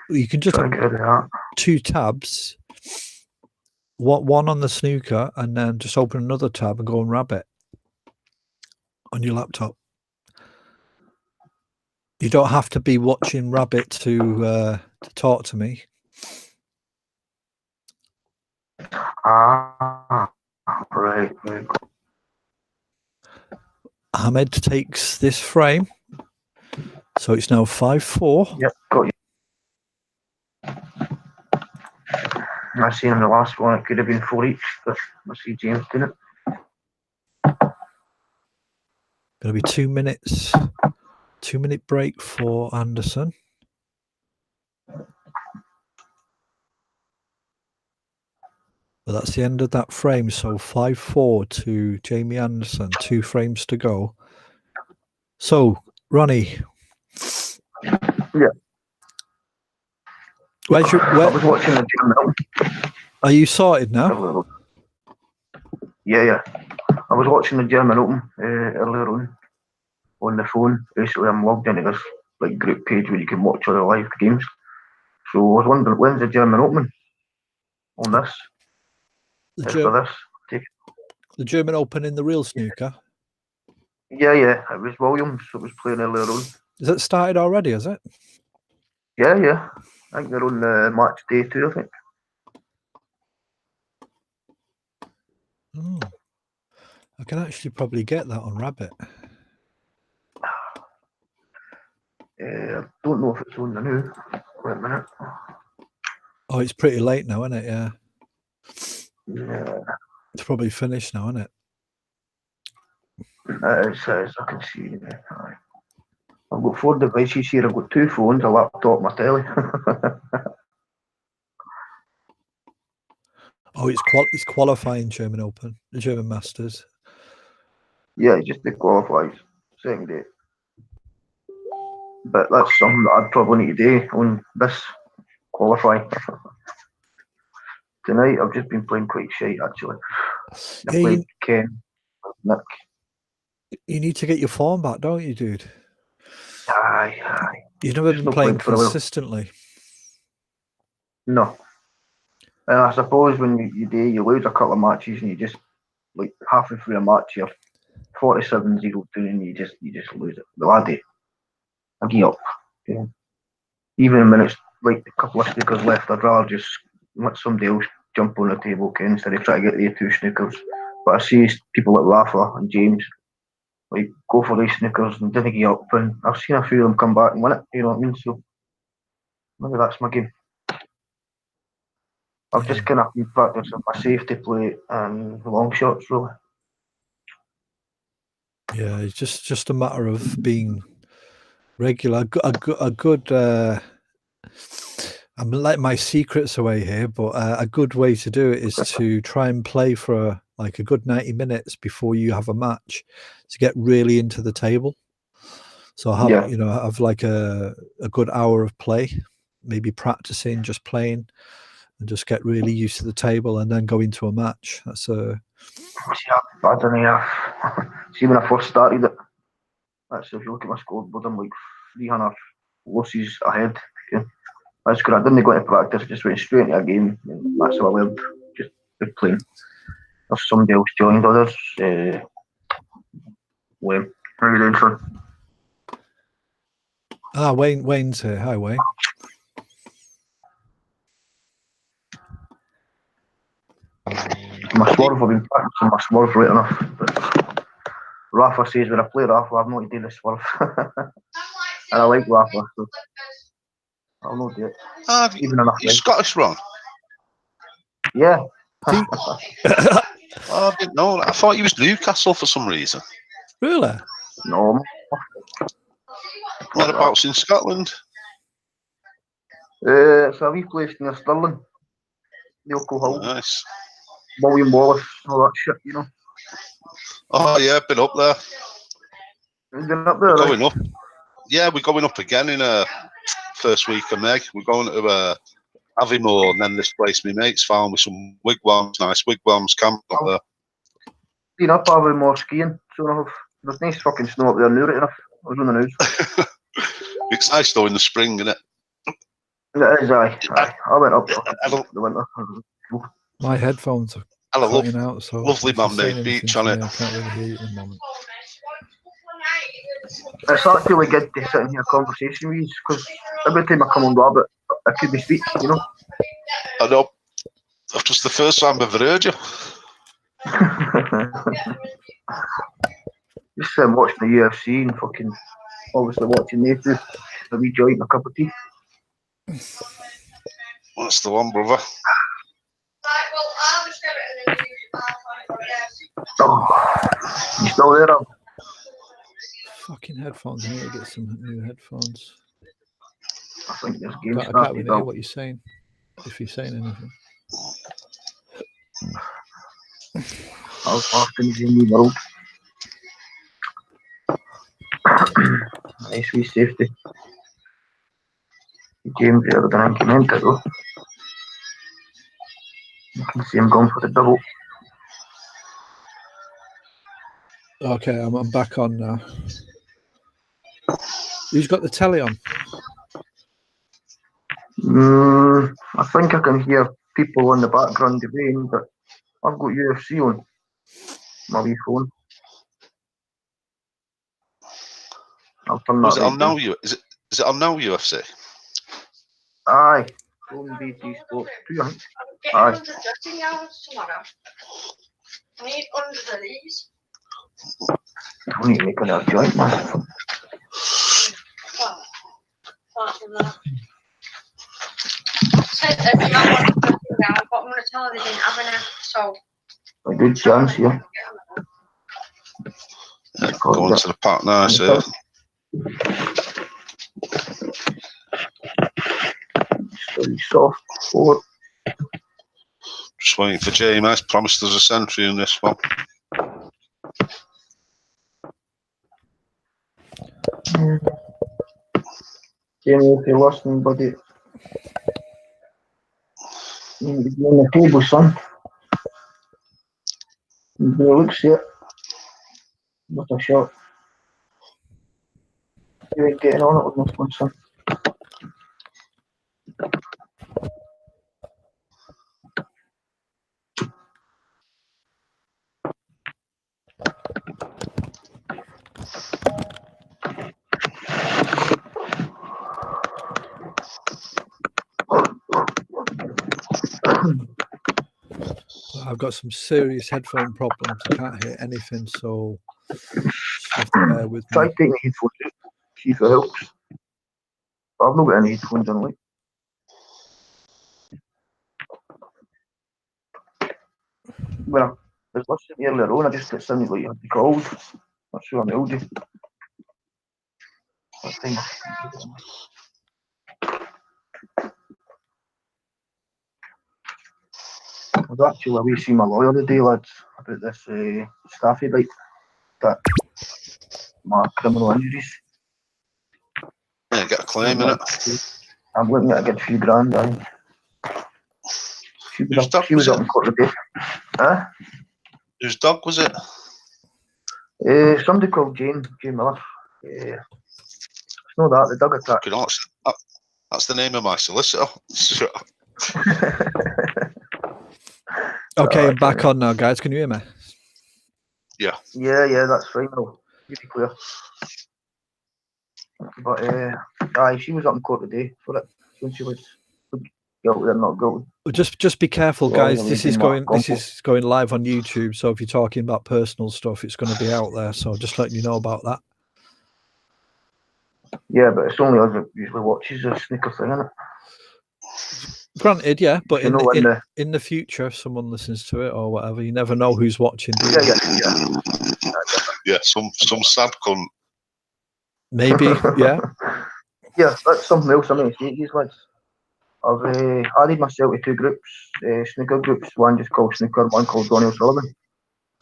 Speaker 1: You can just have 2 tabs. One on the snooker, and then just open another tab and go on Rabbit on your laptop. You don't have to be watching Rabbit to talk to me.
Speaker 2: Right.
Speaker 1: Hamed takes this frame. So it's now 5-4.
Speaker 2: Yep, got you. I seen in the last one it could have been 4 each, but I see James doing it.
Speaker 1: Going to be 2 minutes. 2-minute break for Anderson. But that's the end of that frame. So 5-4 to Jamie Anderson. 2 frames to go. So, Ronnie.
Speaker 2: Yeah.
Speaker 1: I
Speaker 2: was watching the German.
Speaker 1: Are you sorted now?
Speaker 2: Yeah. I was watching the German Open earlier on the phone. Basically, I'm logged into this group page where you can watch all the live games. So I was wondering, when's the German Open on this?
Speaker 1: The German Open in the real snooker?
Speaker 2: Yeah. It was Williams that was playing earlier on.
Speaker 1: Is it started already, is it?
Speaker 2: Yeah. I think they're on match day 2, I think.
Speaker 1: Oh. I can actually probably get that on Rabbit.
Speaker 2: I don't know if it's on the new. Wait a minute.
Speaker 1: Oh, it's pretty late now, isn't it? Yeah.
Speaker 2: Yeah.
Speaker 1: It's probably finished now, isn't it?
Speaker 2: It says, I can see. I've got 4 devices here. I've got 2 phones, a laptop, my telly.
Speaker 1: Oh, it's qualifying German Open, the German Masters.
Speaker 2: Yeah, just to qualify second day. But that's something that I'd probably need to do on this qualifying. Tonight I've just been playing quite shite actually. I played Ken, Nick.
Speaker 1: You need to get your form back, don't you, dude?
Speaker 2: Aye.
Speaker 1: You've never been playing consistently.
Speaker 2: No. And I suppose when you lose a couple of matches and you just halfway through a match you're 47-0 and you just lose it. Well, I do. I give up. Yeah. Even when it's a couple of snookers left, I'd rather just let somebody else jump on the table instead of trying to get the 2 snookers. But I see people like Rafa and James go for these snookers and didn't give up, and I've seen a few of them come back and win it, you know what I mean? So maybe that's my game. I've just kind of been practicing my safety play and long shots, really.
Speaker 1: Yeah, it's just a matter of being regular. A good I'm letting my secrets away here, but a good way to do it is to try and play for a good 90 minutes before you have a match to get really into the table. So have a good hour of play. maybe practicing, just playing, and just get really used to the table, and then go into a match. That's a.
Speaker 2: I don't know. See, when I first started it, that's if you look at my scoreboard, I'm like 300 losses ahead. Okay? That's good. I didn't go into practice, I just went straight into a game. And that's how I learned, just playing. If somebody else joined others, Wayne, how are you doing, son?
Speaker 1: Wayne's here. Hi, Wayne.
Speaker 2: My swerve, I've been practicing my swerve right enough. But Rafa says when I play Rafa, I've not to do the swerve. And I like Rafa, so I'll not do it. Even enough.
Speaker 3: You Scottish, Ron?
Speaker 2: Yeah.
Speaker 3: Oh, I didn't know that. I thought he was Newcastle for some reason.
Speaker 1: Really?
Speaker 2: No.
Speaker 3: Whereabouts in Scotland?
Speaker 2: It's a wee place near Stirling. Neilco Hill.
Speaker 3: Nice.
Speaker 2: William Wallace, all that shit, you know.
Speaker 3: Oh, yeah, been up there.
Speaker 2: You've been up there,
Speaker 3: We're
Speaker 2: right?
Speaker 3: going up. Yeah, we're going up again in first week of May. We're going to Aviemore, and then this place my mates found with some wigwams, nice wigwams camp up there.
Speaker 2: Been up Aviemore skiing, so enough. There's nice fucking snow up there now, right enough. I was on the news.
Speaker 3: It's nice though in the spring, isn't it?
Speaker 2: It is, aye. I went up the winter.
Speaker 1: My headphones are cutting out, so
Speaker 3: lovely
Speaker 1: if you're
Speaker 3: man-made
Speaker 1: saying
Speaker 3: beach
Speaker 1: anything
Speaker 3: on
Speaker 1: to
Speaker 3: it.
Speaker 1: me, I can't really hear you at the moment.
Speaker 2: It's actually good to sit and hear conversation with you, because every time I come on Rabbit, I could be speaking, you know.
Speaker 3: I know. That's just the first time I've ever heard you.
Speaker 2: Just watching the UFC and fucking obviously watching Nathan, a wee joint and a cup of tea.
Speaker 3: That's the one, brother.
Speaker 2: Oh, you still there, Rob?
Speaker 1: Fucking headphones. I need to get some new headphones.
Speaker 2: I think this game
Speaker 1: I can't
Speaker 2: started
Speaker 1: really hear what you're saying, if you're saying anything.
Speaker 2: How often is in the world? Nice wee safety. James the other than came into though. You can see him going for the double.
Speaker 1: Okay, I'm back on now. Who's got the telly on?
Speaker 2: I think I can hear people in the background debating, but I've got UFC on my wee phone. I'll turn that
Speaker 3: Is it
Speaker 2: right
Speaker 3: on
Speaker 2: down.
Speaker 3: now? Is it on now UFC?
Speaker 2: Aye. Phone BT Sports 2, I think. Aye.
Speaker 4: I need 100 of these.
Speaker 2: I need to make another joint, man.
Speaker 4: Well, apart from that. Said that you might want to put it down, but I'm going to tell her they didn't have enough, so.
Speaker 2: A good chance, yeah.
Speaker 3: Going to the park now, so.
Speaker 2: Very soft forward.
Speaker 3: Just waiting for JMA. Promised us a century in this one.
Speaker 2: JMA, if you're listening, buddy. You need to be on the table, son. You looks it. What a shot. You ain't getting on it with this one, son.
Speaker 1: I've got some serious headphone problems. I can't hear anything, so just have to bear with
Speaker 2: Try
Speaker 1: me.
Speaker 2: taking the headphones out, see if it helps. I've not got any headphones on, like. When I was listening earlier on, I just got something like I'd be called. That's who I mailed you. That time. I was actually away seeing my lawyer today, lads, about this staffy bite, that my criminal injuries.
Speaker 3: Yeah, get a claim in it.
Speaker 2: I'm looking at a good few grand. She was up in Court today. Huh?
Speaker 3: Whose dog was it?
Speaker 2: Somebody called Jane Miller. It's not that, the dog attack.
Speaker 3: That's the name of my solicitor.
Speaker 1: Okay, I'm back on now, guys. Can you hear me?
Speaker 3: Yeah.
Speaker 2: Yeah, that's fine now. Pretty clear. But she was up in court today for it. When she was guilty or not guilty.
Speaker 1: Just be careful,
Speaker 2: Well,
Speaker 1: guys. This is going live on YouTube, so if you're talking about personal stuff, it's going to be out there. So just letting you know about that.
Speaker 2: Yeah, but it's only us that usually watches the snooker thing, isn't it?
Speaker 1: Granted, yeah, but in the future, if someone listens to it or whatever, you never know who's watching.
Speaker 3: Yeah, some sad cunt.
Speaker 1: Maybe, yeah.
Speaker 2: Yeah, that's something else I mean to say to these lads. I've added myself to 2 groups, snooker groups, one just called Snooker, one called Donny O'Sullivan.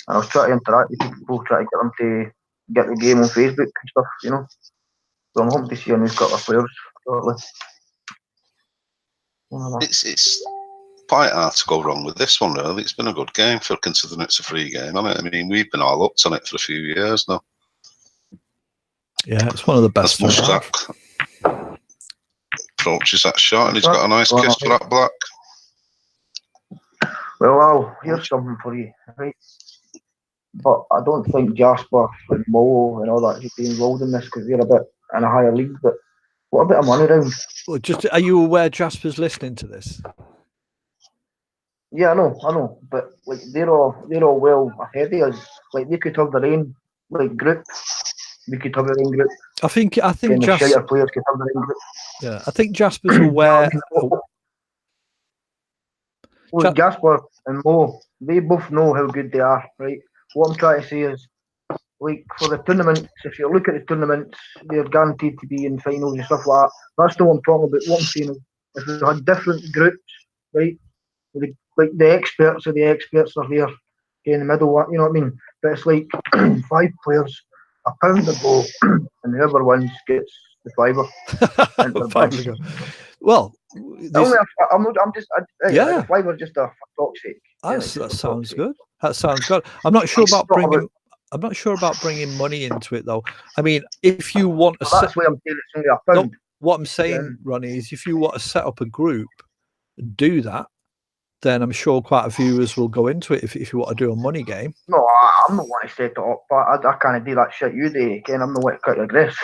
Speaker 2: And I was trying to interact with people, try to get them to get the game on Facebook and stuff, you know. So I'm hoping to see a new couple of players shortly.
Speaker 3: It's quite hard to go wrong with this one, really. It's been a good game for considering it's a free game, hasn't it? I mean, we've been all up on it for a few years now.
Speaker 1: Yeah, it's one of the best.
Speaker 3: Mustack approaches that shot, and he's got a nice kiss for that black.
Speaker 2: Well, here's something for you, right? But I don't think Jasper and Mo and all that should be involved in this because they're a bit in a higher league. But what a bit of money round.
Speaker 1: Well, are you aware Jasper's listening to this?
Speaker 2: Yeah, I know. But like they're all well ahead of us. Like they could have their own group. We could have our own group.
Speaker 1: I think
Speaker 2: Jasper players could have their own group.
Speaker 1: Yeah, I think Jasper's aware.
Speaker 2: Jasper and Mo, they both know how good they are, right? What I'm trying to say is, like for the tournaments, if you look at the tournaments, they're guaranteed to be in finals and stuff like that. That's not what I'm talking about. What I'm saying is, if we had different groups, right? Like the experts are there in the middle one, you know what I mean? But it's like 5 players, a pound a go, and whoever wins gets the fiver.
Speaker 1: Well,
Speaker 2: the fiver just a talk's sake.
Speaker 1: That sounds good. That sounds good. I'm not sure about bringing money into it though. I mean, if you want to,
Speaker 2: that's why I'm saying it's only a pound.
Speaker 1: No, what I'm saying, Ronnie, is if you want to set up a group, do that. Then I'm sure quite a few of us will go into it if you want to do a money game.
Speaker 2: No, I'm not wanting to set it up, but I can't do that shit you do, Ken. I'm not wanting to cut your grass.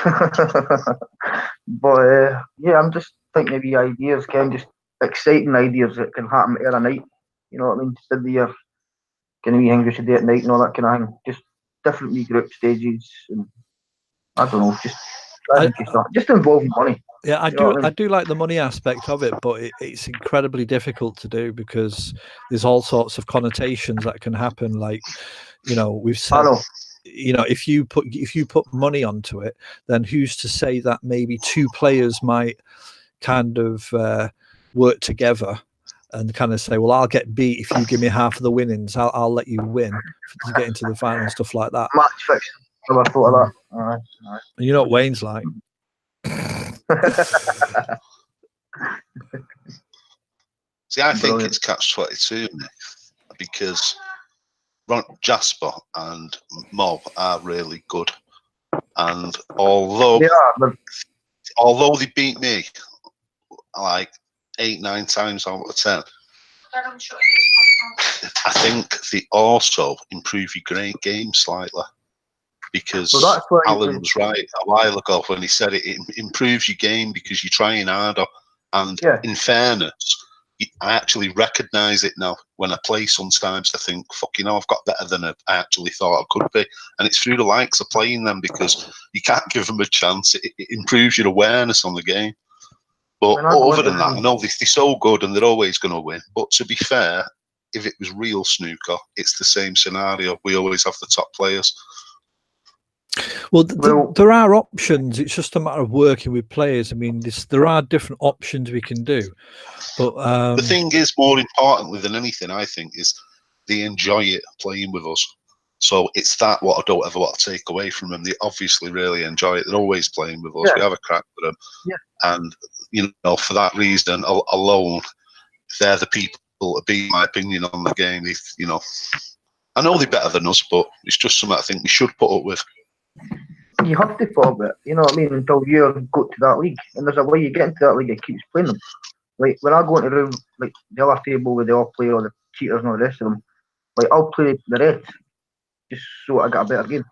Speaker 2: But yeah, I'm just thinking of the ideas, Ken, just exciting ideas that can happen every night. You know what I mean? Just in the year, can we English a day at night and all that kind of thing. Just different wee group stages, and I don't know, just involving money.
Speaker 1: Yeah, I do like the money aspect of it, but it's incredibly difficult to do because there's all sorts of connotations that can happen. Like, you know, we've said, you know, if you put money onto it, then who's to say that maybe 2 players might kind of work together and kind of say, well, I'll get beat if you give me half of the winnings. I'll let you win to get into the final and stuff like that.
Speaker 2: Match fixing. I thought of that. All right.
Speaker 1: And you know what Wayne's like.
Speaker 3: See, I think it's catch-22 because Jasper and Mo are really good, and although they beat me like 8-9 times out of 10, I think they also improve your game slightly. Because Alan was right a while ago when he said it improves your game because you're trying harder. And in fairness, I actually recognise it now. When I play sometimes, I think, fucking hell, I've got better than I actually thought I could be. And it's through the likes of playing them because you can't give them a chance. It improves your awareness on the game. But other than that, I know they're so good and they're always going to win. But to be fair, if it was real snooker, it's the same scenario. We always have the top players.
Speaker 1: Well, there are options. It's just a matter of working with players. I mean, there are different options we can do. But
Speaker 3: the thing is, more importantly than anything, I think, is they enjoy it playing with us. So it's that what I don't ever want to take away from them. They obviously really enjoy it. They're always playing with us.
Speaker 2: Yeah.
Speaker 3: We have a crack with them.
Speaker 2: Yeah.
Speaker 3: And, for that reason alone, they're the people to be my opinion on the game. I know they're better than us, but it's just something I think we should put up with.
Speaker 2: You have to put up with it, you know what I mean, until you go to that league. And there's a way you get into that league, it keeps playing them. Like, when I go into the other table where they all play all the cheaters and all the rest of them, like, I'll play the Reds just so I get a better game.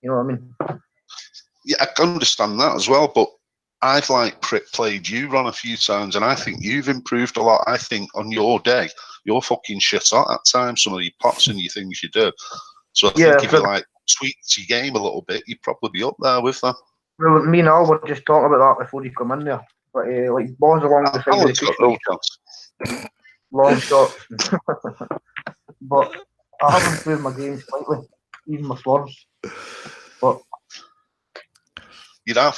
Speaker 2: You know what I mean?
Speaker 3: Yeah, I can understand that as well, but I've played you, Ron, a few times, and I think you've improved a lot. I think on your day, you're fucking shit out at times, some of your pots and your things you do. So I think if you tweak your game a little bit, you'd probably be up there with them.
Speaker 2: Well, me and Al were just talking about that before you come in there. But like balls along the side of the pitch, long shots. But I have improved my game slightly, even my swerves. But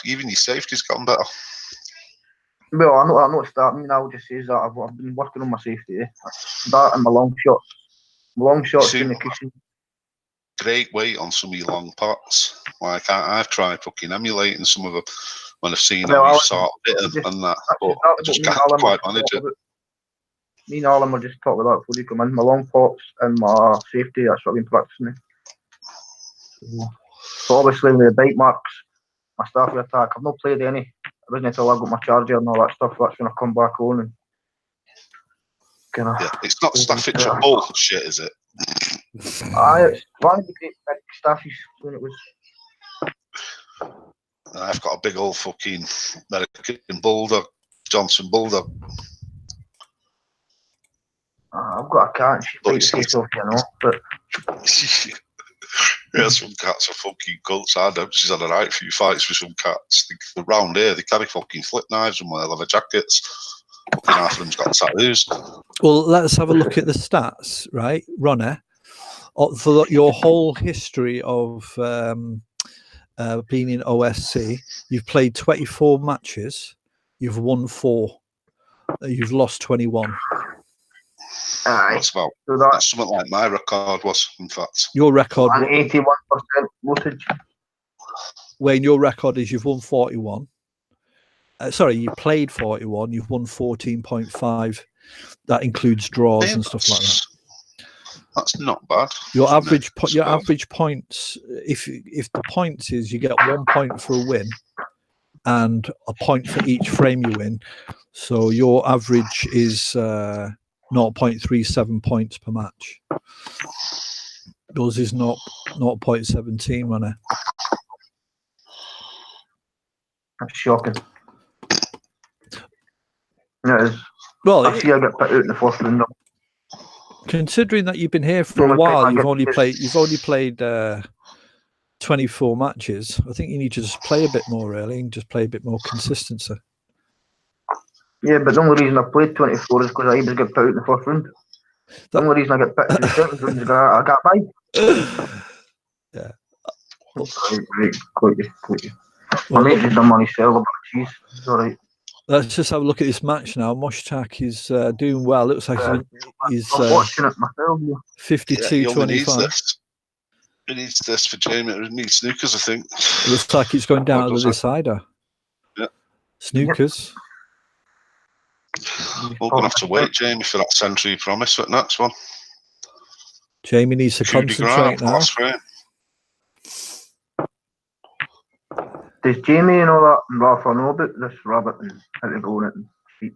Speaker 3: even your safety's gotten better.
Speaker 2: Well, I noticed that. I mean, Al just says that I've been working on my safety. That and my long shots. Long shots in the cushion.
Speaker 3: Great weight on some of your long pots. Like I've tried fucking emulating some of them when I've seen how you sort of hit them and that, but I just can't quite manage it.
Speaker 2: Me and Alan were just talking about before you come in. My long pots and my safety, that's what I've been practicing. So obviously with the bite marks, my staffy attack, I've not played any. It wasn't until I got my charger and all that stuff, that's when I come back on and
Speaker 3: yeah, it's not Staffordshire bullshit, is it?
Speaker 2: It's one of the great big staffies when it was.
Speaker 3: I've got a big old fucking American Bulldog, Johnson Bulldog.
Speaker 2: I've got a cat and she fights the face off, you know, but
Speaker 3: yeah, some cats are fucking cults. She's had a right few fights with some cats. Around here, they carry fucking flip knives and wear leather jackets. Half of them's got tattoos.
Speaker 1: Well, let's have a look at the stats, right, Ronnie? For your whole history of being in OSC, you've played 24 matches, you've won 4, you've lost 21.
Speaker 3: That's something like my record was, in fact.
Speaker 1: Your record,
Speaker 2: an 81% voltage.
Speaker 1: Wayne, your record is you've won 41. You played 41, you've won 14.5. That includes draws and stuff like that.
Speaker 3: That's not bad.
Speaker 1: Your average points, if the points is you get 1 point for a win and a point for each frame you win, so your average is 0.37 points per match. Yours is 0.17, Ronnie.
Speaker 2: That's shocking. It is.
Speaker 1: Well,
Speaker 2: I see I get put out in the first round.
Speaker 1: Considering that you've been here for a while, you've only played 24 matches. I think you need to just play a bit more, really, and just play a bit more consistency.
Speaker 2: Yeah, but the only reason I played 24 is because I always get put out in the first round. The only reason I get put in the second round is because I got by.
Speaker 1: Yeah.
Speaker 2: Right, quite. My mate just done money sell about cheese. It's all right.
Speaker 1: Let's just have a look at this match now. Moshtak is doing well. Looks like he's
Speaker 2: watching it myself.
Speaker 1: 52-25.
Speaker 3: He needs this for JMA. He needs Snookers, I think.
Speaker 1: It looks like it's going down to the decider.
Speaker 3: Yeah.
Speaker 1: Snookers.
Speaker 3: We're going to have to wait, Jamie, for that century promise for the next one.
Speaker 1: Jamie needs to concentrate now.
Speaker 2: Does Jamie and all that and Rafa know about this rabbit and how to go on it and speak?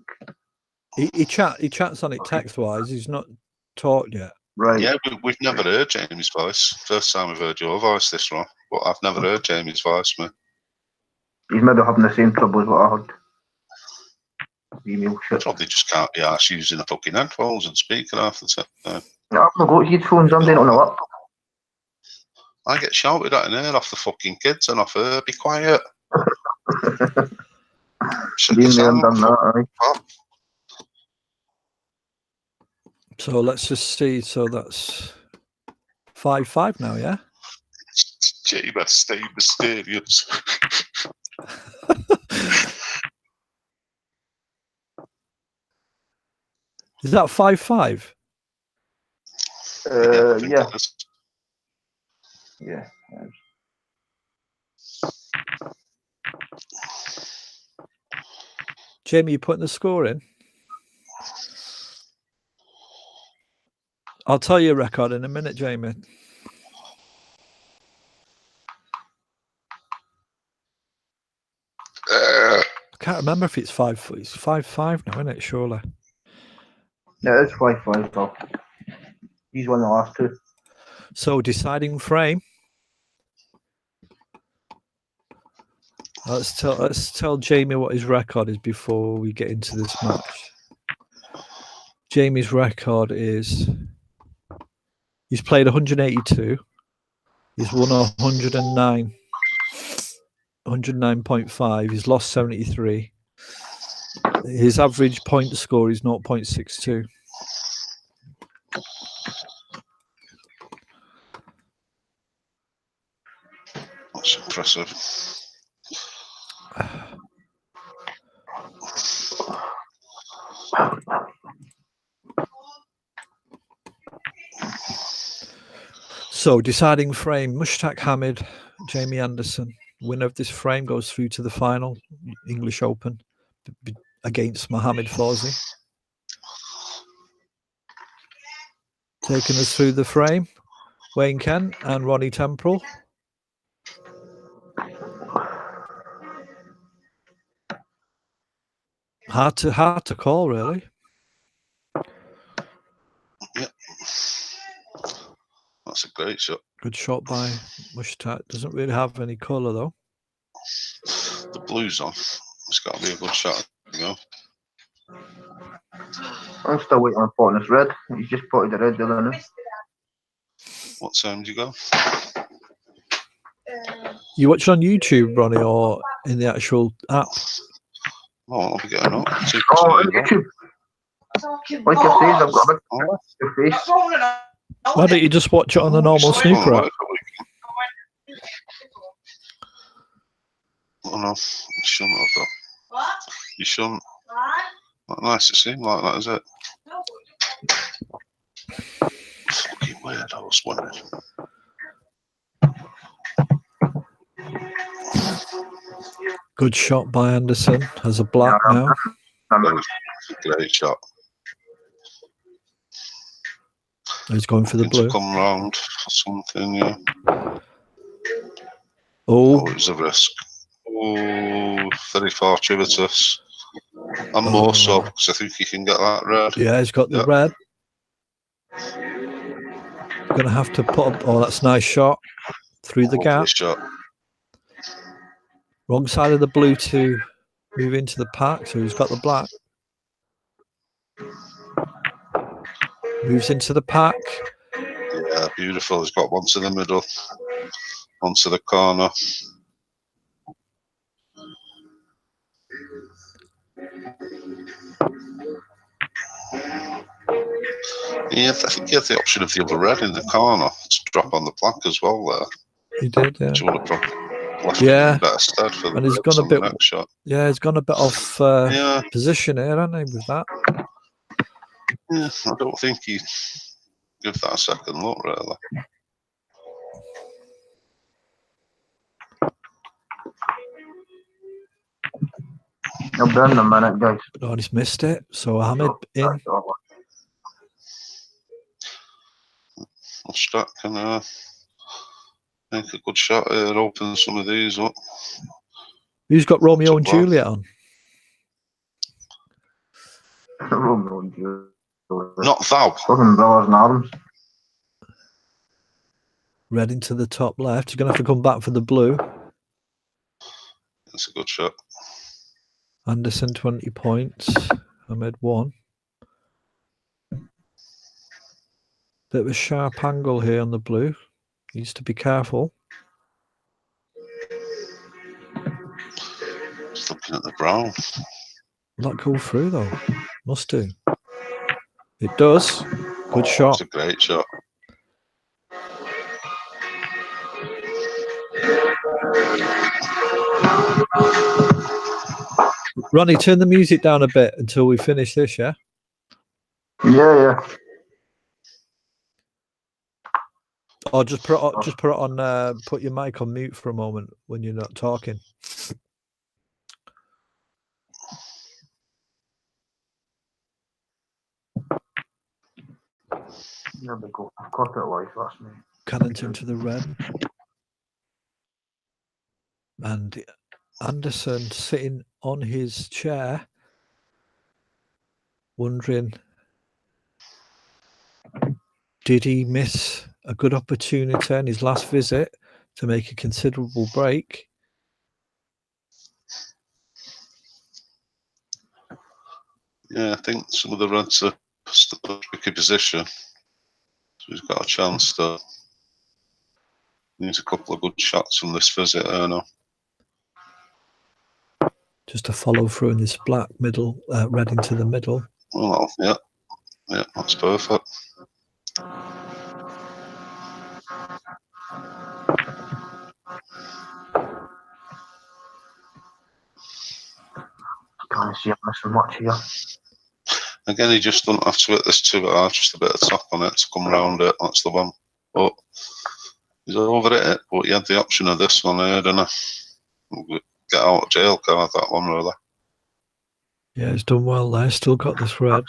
Speaker 1: He chats on it text-wise. He's not talked yet.
Speaker 2: Right.
Speaker 3: Yeah, we've never heard Jamie's voice. First time we've heard your voice this one, but I've never heard Jamie's voice, mate.
Speaker 2: He's maybe having the same trouble as what I heard. Email shit.
Speaker 3: Probably just can't be arsed using the fucking headphones and speaking half the time.
Speaker 2: Yeah, I've not got headphones. I'm doing it on a laptop.
Speaker 3: I get shouted at in here off the fucking kids and off her. Be quiet.
Speaker 2: Been there and done that, right?
Speaker 1: So let's just see. So that's 5-5 now, yeah?
Speaker 3: JMA stay mysterious.
Speaker 1: Is that 5-5?
Speaker 2: Yeah. Yeah.
Speaker 1: Jamie, you putting the score in? I'll tell you a record in a minute, Jamie. I can't remember if it's 5. It's 5-5 now, isn't it? Surely.
Speaker 2: Yeah, it's 5-5 though. He's won the last two.
Speaker 1: So deciding frame. Let's tell Jamie what his record is before we get into this match. Jamie's record is he's played 182. He's won 109. 109.5. He's lost 73. His average point score is 0.62.
Speaker 3: That's impressive.
Speaker 1: So deciding frame, Mushtaq Hamid, Jamie Anderson. Winner of this frame goes through to the final, English Open, against Mohamed Fawzi. Taking us through the frame, Wayne Kent and Ronnie Temporal. Hard to call, really.
Speaker 3: Yep. That's a great shot.
Speaker 1: Good shot by Mushtaq. Doesn't really have any colour, though.
Speaker 3: The blue's on. It's got to be a good shot. You know.
Speaker 2: I'm still waiting on potting this red. He's just potted the red the other night.
Speaker 3: What time do you go?
Speaker 1: You watch it on YouTube, Ronnie, or in the actual app?
Speaker 3: Oh, I'll be getting up.
Speaker 2: Oh, YouTube. Like I said, I've got a big face.
Speaker 1: Why don't you just watch it on the normal snooker app?
Speaker 3: Oh no, you shouldn't have though.
Speaker 4: What?
Speaker 3: You shouldn't.
Speaker 4: What?
Speaker 3: Not nice to seem like that, is it? Fucking weird, I was wondering.
Speaker 1: Good shot by Anderson. Has a black now.
Speaker 3: Great shot.
Speaker 1: He's going for the blue.
Speaker 3: Come round for something, yeah.
Speaker 1: Oh,
Speaker 3: it was a risk. Oh, very fortuitous. And more so, because I think he can get that red.
Speaker 1: Yeah, he's got the red. Going to have to put up. Oh, that's a nice shot through the gap.
Speaker 3: Shot.
Speaker 1: Wrong side of the blue to move into the pack, so he's got the black. Moves into the pack.
Speaker 3: Yeah, beautiful. He's got one to the middle, one to the corner. Yeah, I think he had the option of the other red in the corner to drop on the black as well there.
Speaker 1: He did, yeah.
Speaker 3: Which would have probably left him in better stead for
Speaker 1: and he's gone a bit. Shot. Yeah, he's gone a bit off position here, hasn't he, with that?
Speaker 3: Yeah, I don't think he give that a second look, really.
Speaker 2: I'll be in a minute, guys.
Speaker 1: Oh, he's missed it. So Hamid in.
Speaker 3: Mushtaq can make a good shot here, open some of these up.
Speaker 1: Who's got Romeo and Juliet on?
Speaker 2: Romeo and Juliet.
Speaker 3: Not thou.
Speaker 2: Fucking brothers and arms.
Speaker 1: Red into the top left. You're going to have to come back for the blue.
Speaker 3: That's a good shot.
Speaker 1: Anderson 20 points. Hamid 1. Bit of a sharp angle here on the blue. Needs to be careful.
Speaker 3: Just looking at the brown.
Speaker 1: Will that go through though? Must do. It does. Good shot.
Speaker 3: It's a great shot.
Speaker 1: Ronnie, turn the music down a bit until we finish this, yeah?
Speaker 2: Yeah.
Speaker 1: Or just put it on. Put your mic on mute for a moment when you're not talking.
Speaker 2: There we go. I've caught it live. That's me.
Speaker 1: Cannons into the red. And Anderson sitting on his chair, wondering, did he miss a good opportunity in his last visit to make a considerable break?
Speaker 3: Yeah, I think some of the reds are still in a tricky position. So he's got a chance to. Needs a couple of good shots from this visit, I know.
Speaker 1: Just to follow through in this black middle, red into the middle.
Speaker 3: Well, yeah, that's perfect.
Speaker 2: Can't see him missing much here.
Speaker 3: Again, he just doesn't have to hit this too hard, just a bit of top on it to come round it. That's the one. But he's over it, but he had the option of this one here, didn't he? Get out of jail card, that one, really.
Speaker 1: Yeah, he's done well there. Still got this red.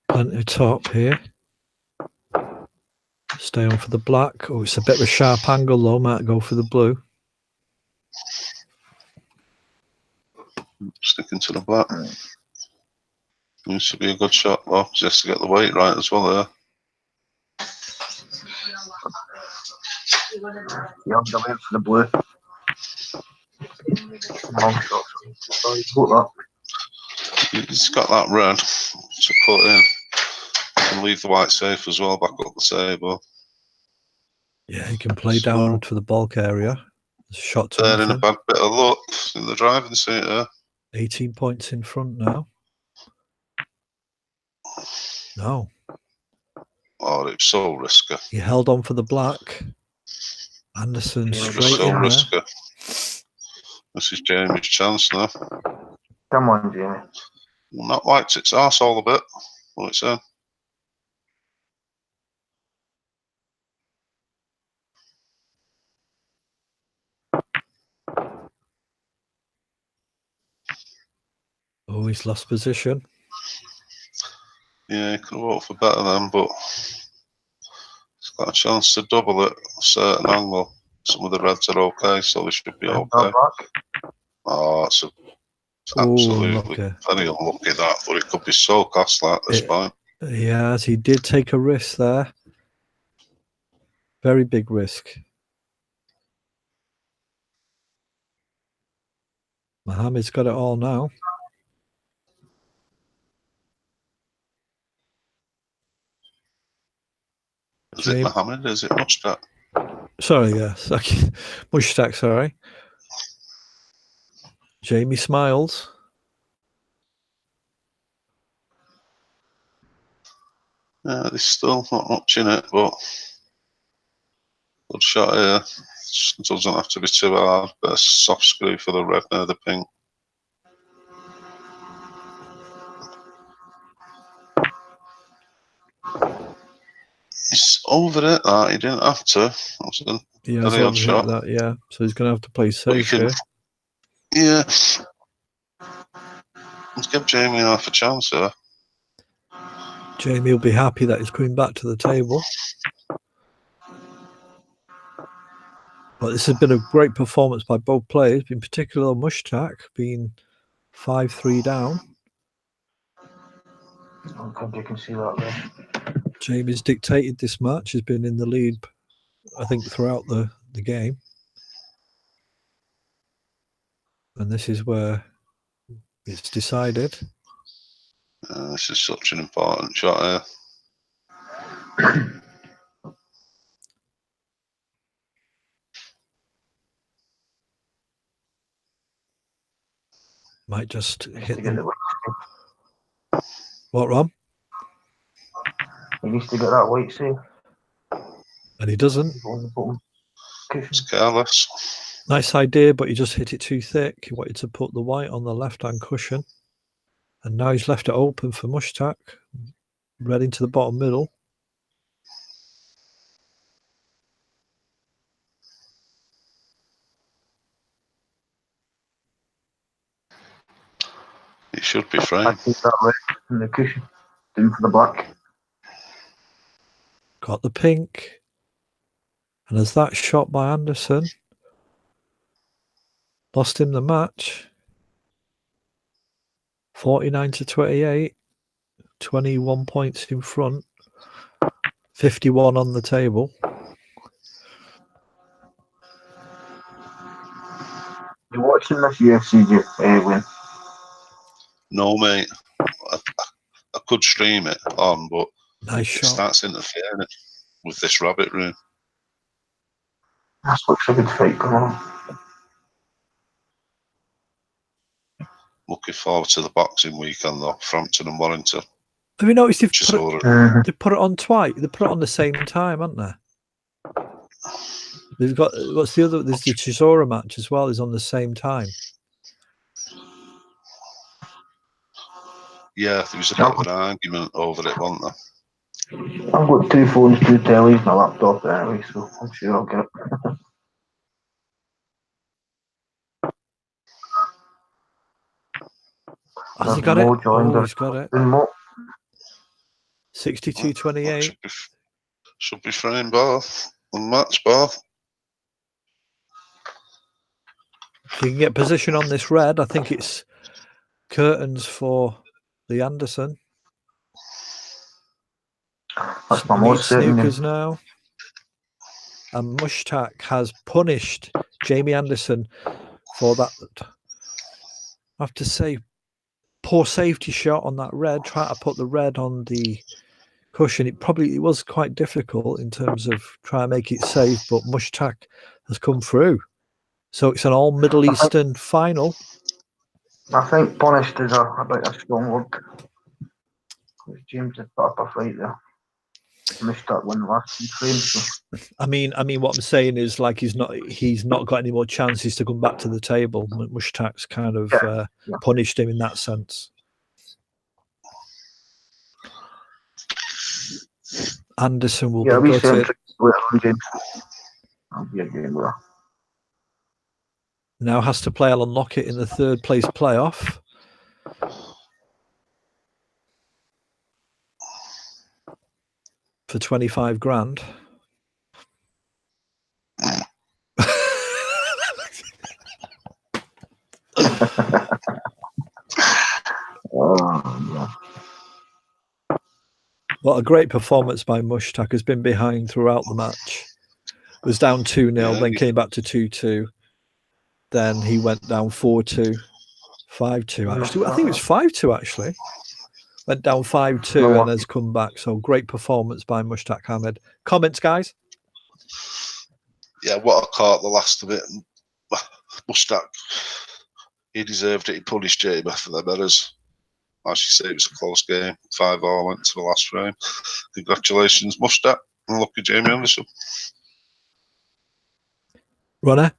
Speaker 1: Plenty of top here. Stay on for the black. Oh, it's a bit of a sharp angle though. Might go for the blue.
Speaker 3: Sticking to the black. Needs to be a good shot though. Just to get the weight right as well there.
Speaker 2: Yeah, I'm going for the blue. Long shot.
Speaker 3: He's got that red to put in. And leave the white safe as well back up the table.
Speaker 1: Yeah, he can play down to the bulk area. Shot to
Speaker 3: they're in a bad bit of luck in the driving seat there.
Speaker 1: 18 points in front now. No.
Speaker 3: Oh, it was so risky.
Speaker 1: He held on for the black. Anderson straight
Speaker 3: so
Speaker 1: in
Speaker 3: risky.
Speaker 1: there.
Speaker 3: This is Jamie's chance now.
Speaker 2: Come on, Jamie.
Speaker 3: Not wiped its arse all a bit. What it's in.
Speaker 1: Oh, he's lost position.
Speaker 3: Yeah, he could have hoped for better then, but he's got a chance to double it a certain angle. Some of the reds are okay, so they should be okay. Oh, it's absolutely very unlucky that, but it could be so costly at this point.
Speaker 1: Yes, he did take a risk there. Very big risk. Mohammed's got it all now.
Speaker 3: Is it Mohammed? Is it Mushtaq?
Speaker 1: Sorry, yes. Mushtaq, sorry. Jamie smiles.
Speaker 3: Yeah, there's still not much in it, but good shot here. It doesn't have to be too hard, but a soft screw for the red near the pink. He's over it, that. He didn't have to.
Speaker 1: He has over shot. That, yeah. So he's going to have to play safe here.
Speaker 3: Yeah. Let's give Jamie half a chance here.
Speaker 1: Jamie will be happy that he's coming back to the table. But this has been a great performance by both players, in particular Mushtaq being 5-3 down.
Speaker 2: I don't think you can see that there.
Speaker 1: Jamie's dictated this match. He's been in the lead, I think, throughout the game. And this is where it's decided.
Speaker 3: This is such an important shot here.
Speaker 1: Might just hit them. What, Rob?
Speaker 2: He needs to get that weight safe.
Speaker 1: And he doesn't.
Speaker 3: It's careless.
Speaker 1: Nice idea, but he just hit it too thick. He wanted to put the white on the left-hand cushion. And now he's left it open for Mushtaq. Red into the bottom middle.
Speaker 3: It should be frame.
Speaker 2: I think that red in the cushion. Doing for the black.
Speaker 1: Got the pink. And as that shot by Anderson lost him the match. 49-28. 21 points in front. 51 on the table.
Speaker 2: You watching this UFC win?
Speaker 3: No, mate. I could stream it on, but
Speaker 1: Nice
Speaker 3: it
Speaker 1: shot.
Speaker 3: starts interfering with this rabbit room.
Speaker 2: That looks a good fight. Come on.
Speaker 3: Looking forward to the boxing weekend though. Frampton and Warrington.
Speaker 1: Have you noticed they put it on twice? They put it on the same time, haven't they? They've got what's the other? There's the Chisora match as well. Is on the same time.
Speaker 3: Yeah, there was a bit of an argument over it, wasn't there?
Speaker 2: I've got 2 phones, 2 tellies, and a laptop anyway, so I'm sure I'll get it.
Speaker 1: Has he got it? Oh, he's got it. 62-28.
Speaker 3: Should be frame ball and match ball.
Speaker 1: If you can get position on this red, I think it's curtains for the Anderson.
Speaker 2: That's my most
Speaker 1: Snookers now. And Mushtaq has punished Jamie Anderson for that. I have to say, poor safety shot on that red. Try to put the red on the cushion. It was quite difficult in terms of trying to make it safe, but Mushtaq has come through. So it's an all Middle Eastern final.
Speaker 2: I think punished is a bit a strong word. James had put up a fight there. Mushtaq won the last 2 frames. So.
Speaker 1: I mean, what I'm saying is like he's not got any more chances to come back to the table. Mushtaq's kind of punished him in that sense. Anderson will be gutted.
Speaker 2: I'll be a game winner.
Speaker 1: Now has to play Alan Lockett in the 3rd place playoff. For 25 grand. What a great performance by Mushtaq. Has been behind throughout the match. Was down 2-0, then came back to 2-2. Then he went down 4-2. 5-2 actually. I think it was 5-2 actually. Went down 5-2 and has come back. So great performance by Mushtaq Ahmed. Comments, guys?
Speaker 3: Yeah, what I caught the last of it. Mushtaq, he deserved it. He punished JMA for them errors. As you say, it was a close game. 5-all went to the last frame. Congratulations, Mushtaq. And lucky Jamie Anderson.
Speaker 1: Runner?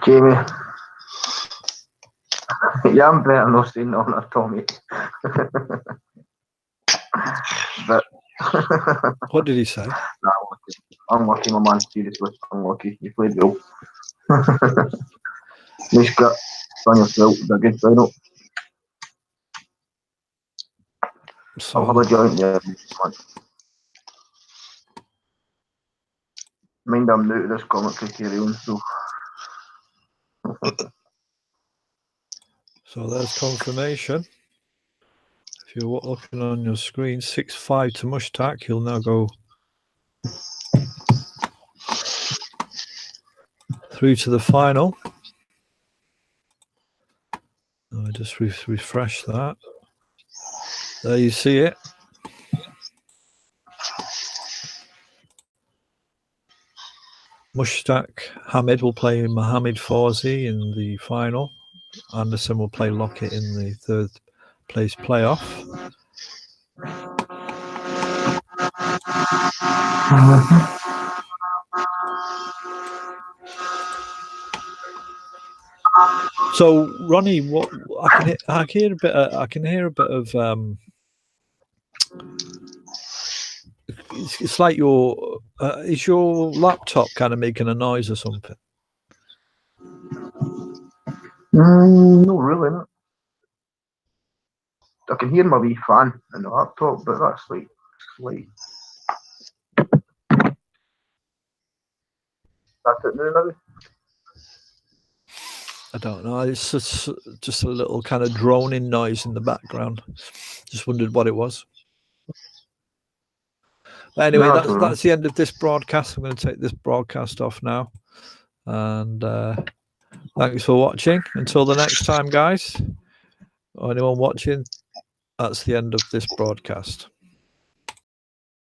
Speaker 2: Jamie. Yeah, I'm better not saying nothing at Tommy. But
Speaker 1: what did he say?
Speaker 2: Unlucky, my man. Seriously, unlucky. You played well. Nice grip on your throat. It's a good final.
Speaker 1: So,
Speaker 2: I'll have a joint there. Mind I'm new to this commentary carry on, so.
Speaker 1: So there's confirmation. If you're looking on your screen, 6-5 to Mushtaq. He'll now go through to the final. I just refresh that. There you see it. Mushtaq Hamid will play Mohamed Fawzi in the final. Anderson will play Lockett in the 3rd place playoff. So, Ronnie, what I can hear a bit. I can hear a bit of. It's like your is your laptop kind of making a noise or something?
Speaker 2: No, really not. I can hear my wee fan in the laptop, but that's like slight. That's it now, maybe?
Speaker 1: I don't know. It's just a little kind of droning noise in the background. Just wondered what it was. But anyway,
Speaker 2: No,
Speaker 1: that's the end of this broadcast. I'm going to take this broadcast off now. And thanks for watching. Until the next time, guys. Or anyone watching, that's the end of this broadcast.